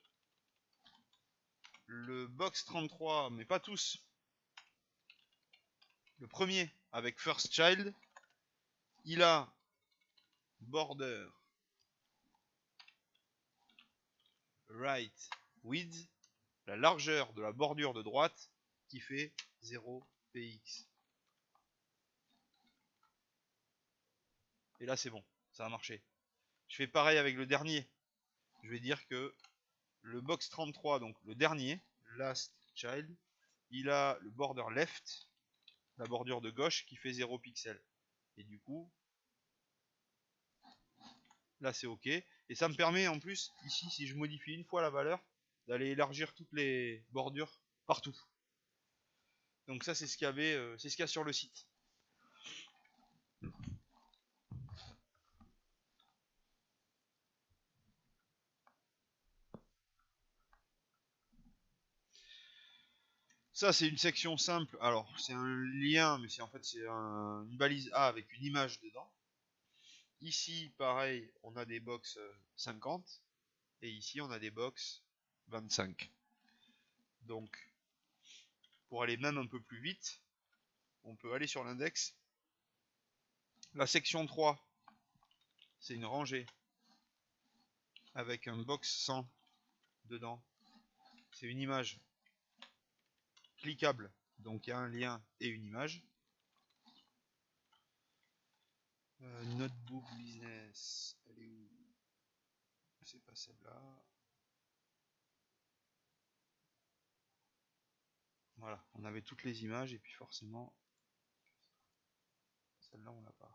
le box 33, mais pas tous, le premier avec first child, il a border right width, la largeur de la bordure de droite, qui fait 0 px. Et là c'est bon, ça a marché. Je fais pareil avec le dernier. Je vais dire que le box 33, donc le dernier, last child, il a le border left, la bordure de gauche, qui fait 0 pixel. Et du coup, là c'est ok. Et ça me permet en plus, ici, si je modifie une fois la valeur, d'aller élargir toutes les bordures partout. Donc ça c'est ce qu'il y avait, c'est ce qu'il y a sur le site. Ça c'est une section simple. Alors c'est un lien, mais c'est en fait c'est une balise A avec une image dedans. Ici pareil, on a des box 50 et ici on a des box 25. Donc pour aller même un peu plus vite, on peut aller sur l'index. La section 3, c'est une rangée avec un box 100 dedans. C'est une image cliquable, donc il y a un lien et une image. Notebook business, elle est où? C'est pas celle-là. Voilà, on avait toutes les images et puis forcément, celle-là on l'a pas.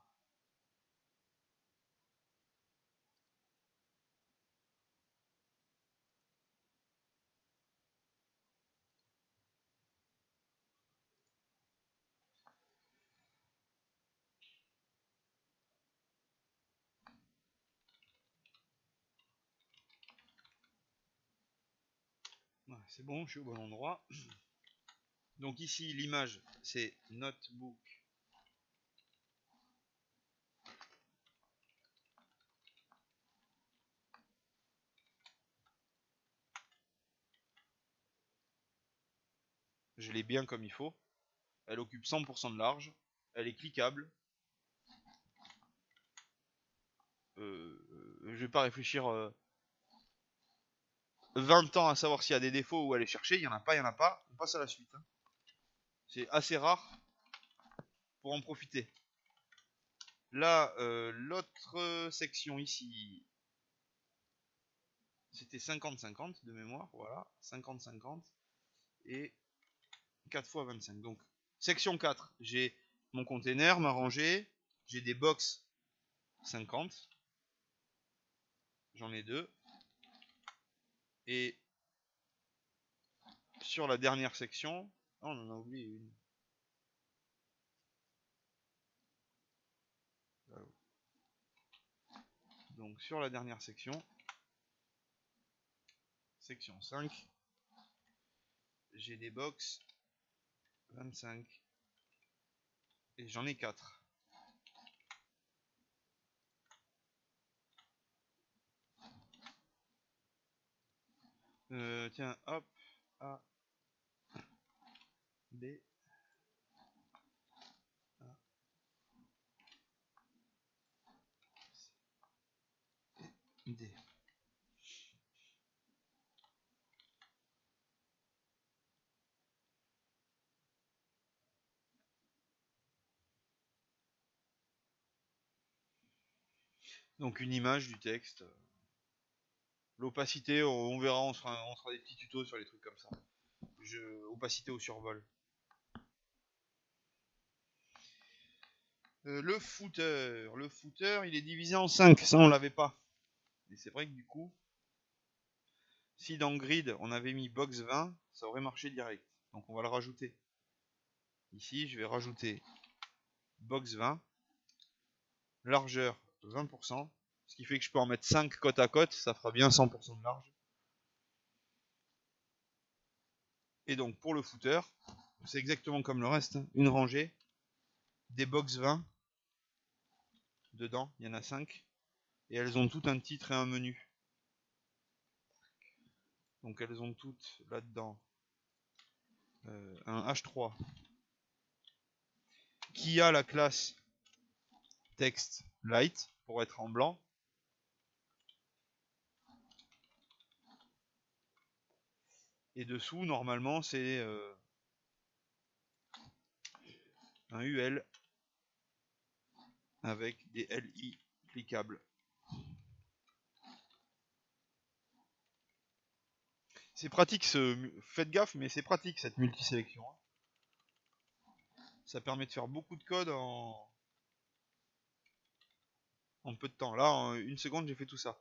Voilà, c'est bon, je suis au bon endroit. Donc ici, l'image, c'est notebook. Je l'ai bien comme il faut. Elle occupe 100% de large. Elle est cliquable. Je vais pas réfléchir 20 ans à savoir s'il y a des défauts ou aller chercher. Il y en a pas, il y en a pas. On passe à la suite. Hein. C'est assez rare pour en profiter. Là, l'autre section ici, c'était 50-50 de mémoire. Voilà, 50-50. Et 4 x 25. Donc, section 4, j'ai mon container, ma rangée. J'ai des box 50. J'en ai 2. Et sur la dernière section, oh, on en a oublié une. Donc sur la dernière section, section 5, j'ai des box 25 et j'en ai 4. Tiens, hop, A, B, A, C, D. Donc une image du texte. L'opacité, on verra, on fera des petits tutos sur les trucs comme ça. Opacité au survol. Le footer, il est divisé en 5, ça on l'avait pas. Et c'est vrai que du coup, si dans grid on avait mis box 20, ça aurait marché direct. Donc on va le rajouter. Ici, je vais rajouter box 20, largeur 20%, ce qui fait que je peux en mettre 5 côte à côte, ça fera bien 100% de large. Et donc pour le footer, c'est exactement comme le reste, hein. Une rangée, des box 20, dedans, il y en a 5, et elles ont toutes un titre et un menu. Donc elles ont toutes là-dedans un H3 qui a la classe text light pour être en blanc. Et dessous, normalement, c'est un UL avec des LI cliquables. C'est pratique, faites gaffe, mais c'est pratique cette multisélection. Ça permet de faire beaucoup de code en peu de temps. Là, en une seconde, j'ai fait tout ça.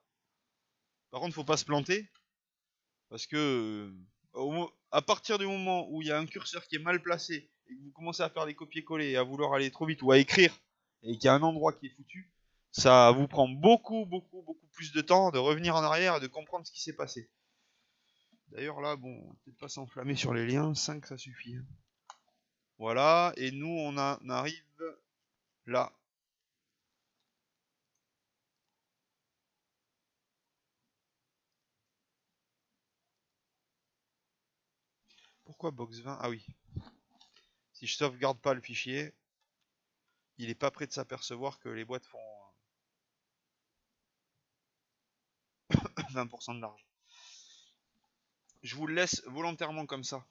Par contre, faut pas se planter, parce que à partir du moment où il y a un curseur qui est mal placé, et que vous commencez à faire des copier-coller, et à vouloir aller trop vite, ou à écrire, et qu'il y a un endroit qui est foutu, ça vous prend beaucoup plus de temps de revenir en arrière et de comprendre ce qui s'est passé. D'ailleurs là, bon, peut-être pas s'enflammer sur les liens, 5 ça suffit. Voilà, et nous on arrive là. Pourquoi box 20? Ah oui. Si je sauvegarde pas le fichier, il est pas prêt de s'apercevoir que les boîtes 20% de large. Je vous le laisse volontairement comme ça.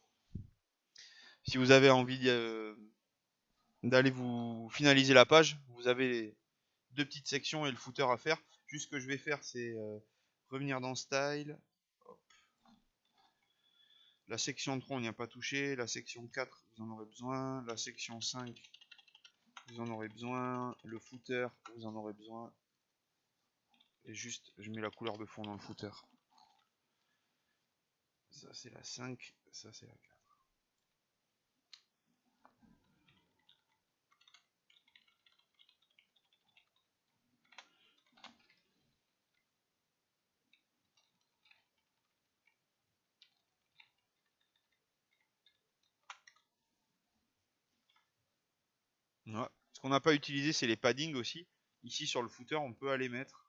Si vous avez envie d'aller vous finaliser la page, vous avez 2 petites sections et le footer à faire. Juste ce que je vais faire, c'est revenir dans Style. Hop. La section 3, on n'y a pas touché. La section 4, vous en aurez besoin. La section 5, vous en aurez besoin. Le footer, vous en aurez besoin. Et juste, je mets la couleur de fond dans le footer. Ça, c'est la 5. Ça, c'est la 4. Ouais. Ce qu'on n'a pas utilisé, c'est les paddings aussi. Ici, sur le footer, on peut aller mettre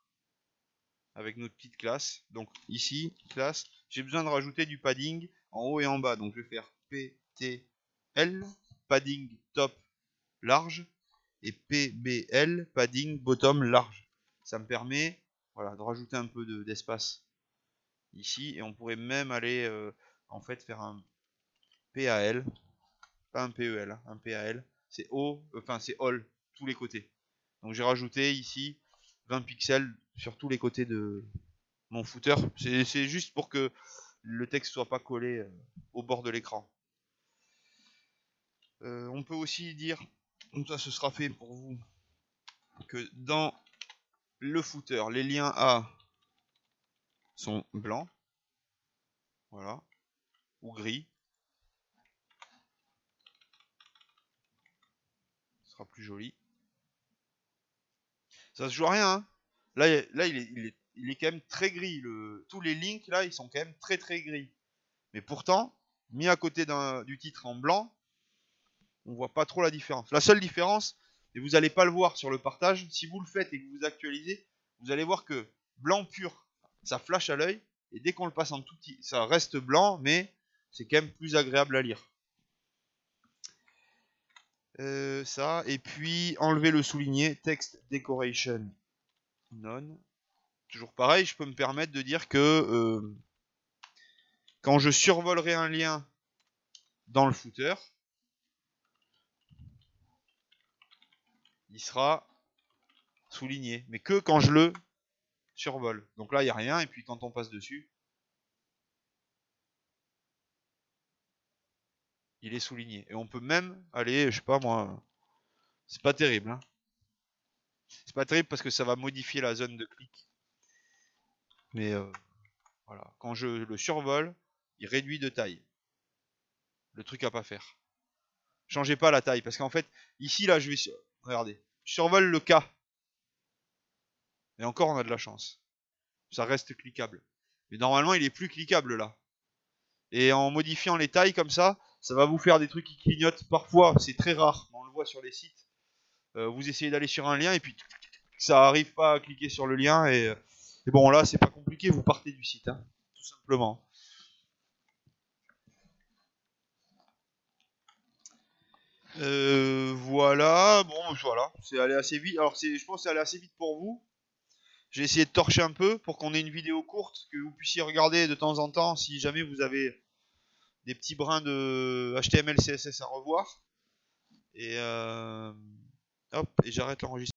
avec notre petite classe. Donc ici, classe, j'ai besoin de rajouter du padding en haut et en bas. Donc je vais faire PTL, padding top large, et PBL, padding bottom large. Ça me permet, voilà, de rajouter un peu d'espace ici. Et on pourrait même aller en fait faire un PAL, pas un PEL, un PAL. C'est haut, enfin c'est all, tous les côtés. Donc j'ai rajouté ici 20 pixels sur tous les côtés de mon footer. C'est juste pour que le texte soit pas collé au bord de l'écran. On peut aussi dire, donc ça ce sera fait pour vous, que dans le footer, les liens A sont blancs, voilà, ou gris. Ce sera plus joli. Ça se joue à rien, hein. Là il est quand même très gris. Tous les links là, ils sont quand même très gris. Mais pourtant, mis à côté du titre en blanc, on voit pas trop la différence. La seule différence, et vous n'allez pas le voir sur le partage, si vous le faites et que vous actualisez, vous allez voir que blanc pur, ça flash à l'œil, et dès qu'on le passe en tout petit, ça reste blanc, mais c'est quand même plus agréable à lire. Ça, et puis enlever le souligné, text decoration none. Toujours pareil, je peux me permettre de dire que quand je survolerai un lien dans le footer, il sera souligné, mais que quand je le survole. Donc là, il n'y a rien, et puis quand on passe dessus, il est souligné. Et on peut même aller, je sais pas moi, c'est pas terrible. Hein. C'est pas terrible parce que ça va modifier la zone de clic. Mais voilà, quand je le survole, il réduit de taille. Le truc à pas faire. Changez pas la taille, parce qu'en fait, ici, là, je vais... Regardez, je survole le K. Et encore, on a de la chance. Ça reste cliquable. Mais normalement, il est plus cliquable, là. Et en modifiant les tailles comme ça va vous faire des trucs qui clignotent. Parfois, c'est très rare, on le voit sur les sites. Vous essayez d'aller sur un lien, et puis ça arrive pas à cliquer sur le lien, et bon, là, c'est pas compliqué, vous partez du site, hein, tout simplement. Voilà, bon, voilà, c'est allé assez vite. Alors, je pense que c'est allé assez vite pour vous. J'ai essayé de torcher un peu pour qu'on ait une vidéo courte, que vous puissiez regarder de temps en temps si jamais vous avez des petits brins de HTML, CSS à revoir. Et hop, et j'arrête l'enregistrement.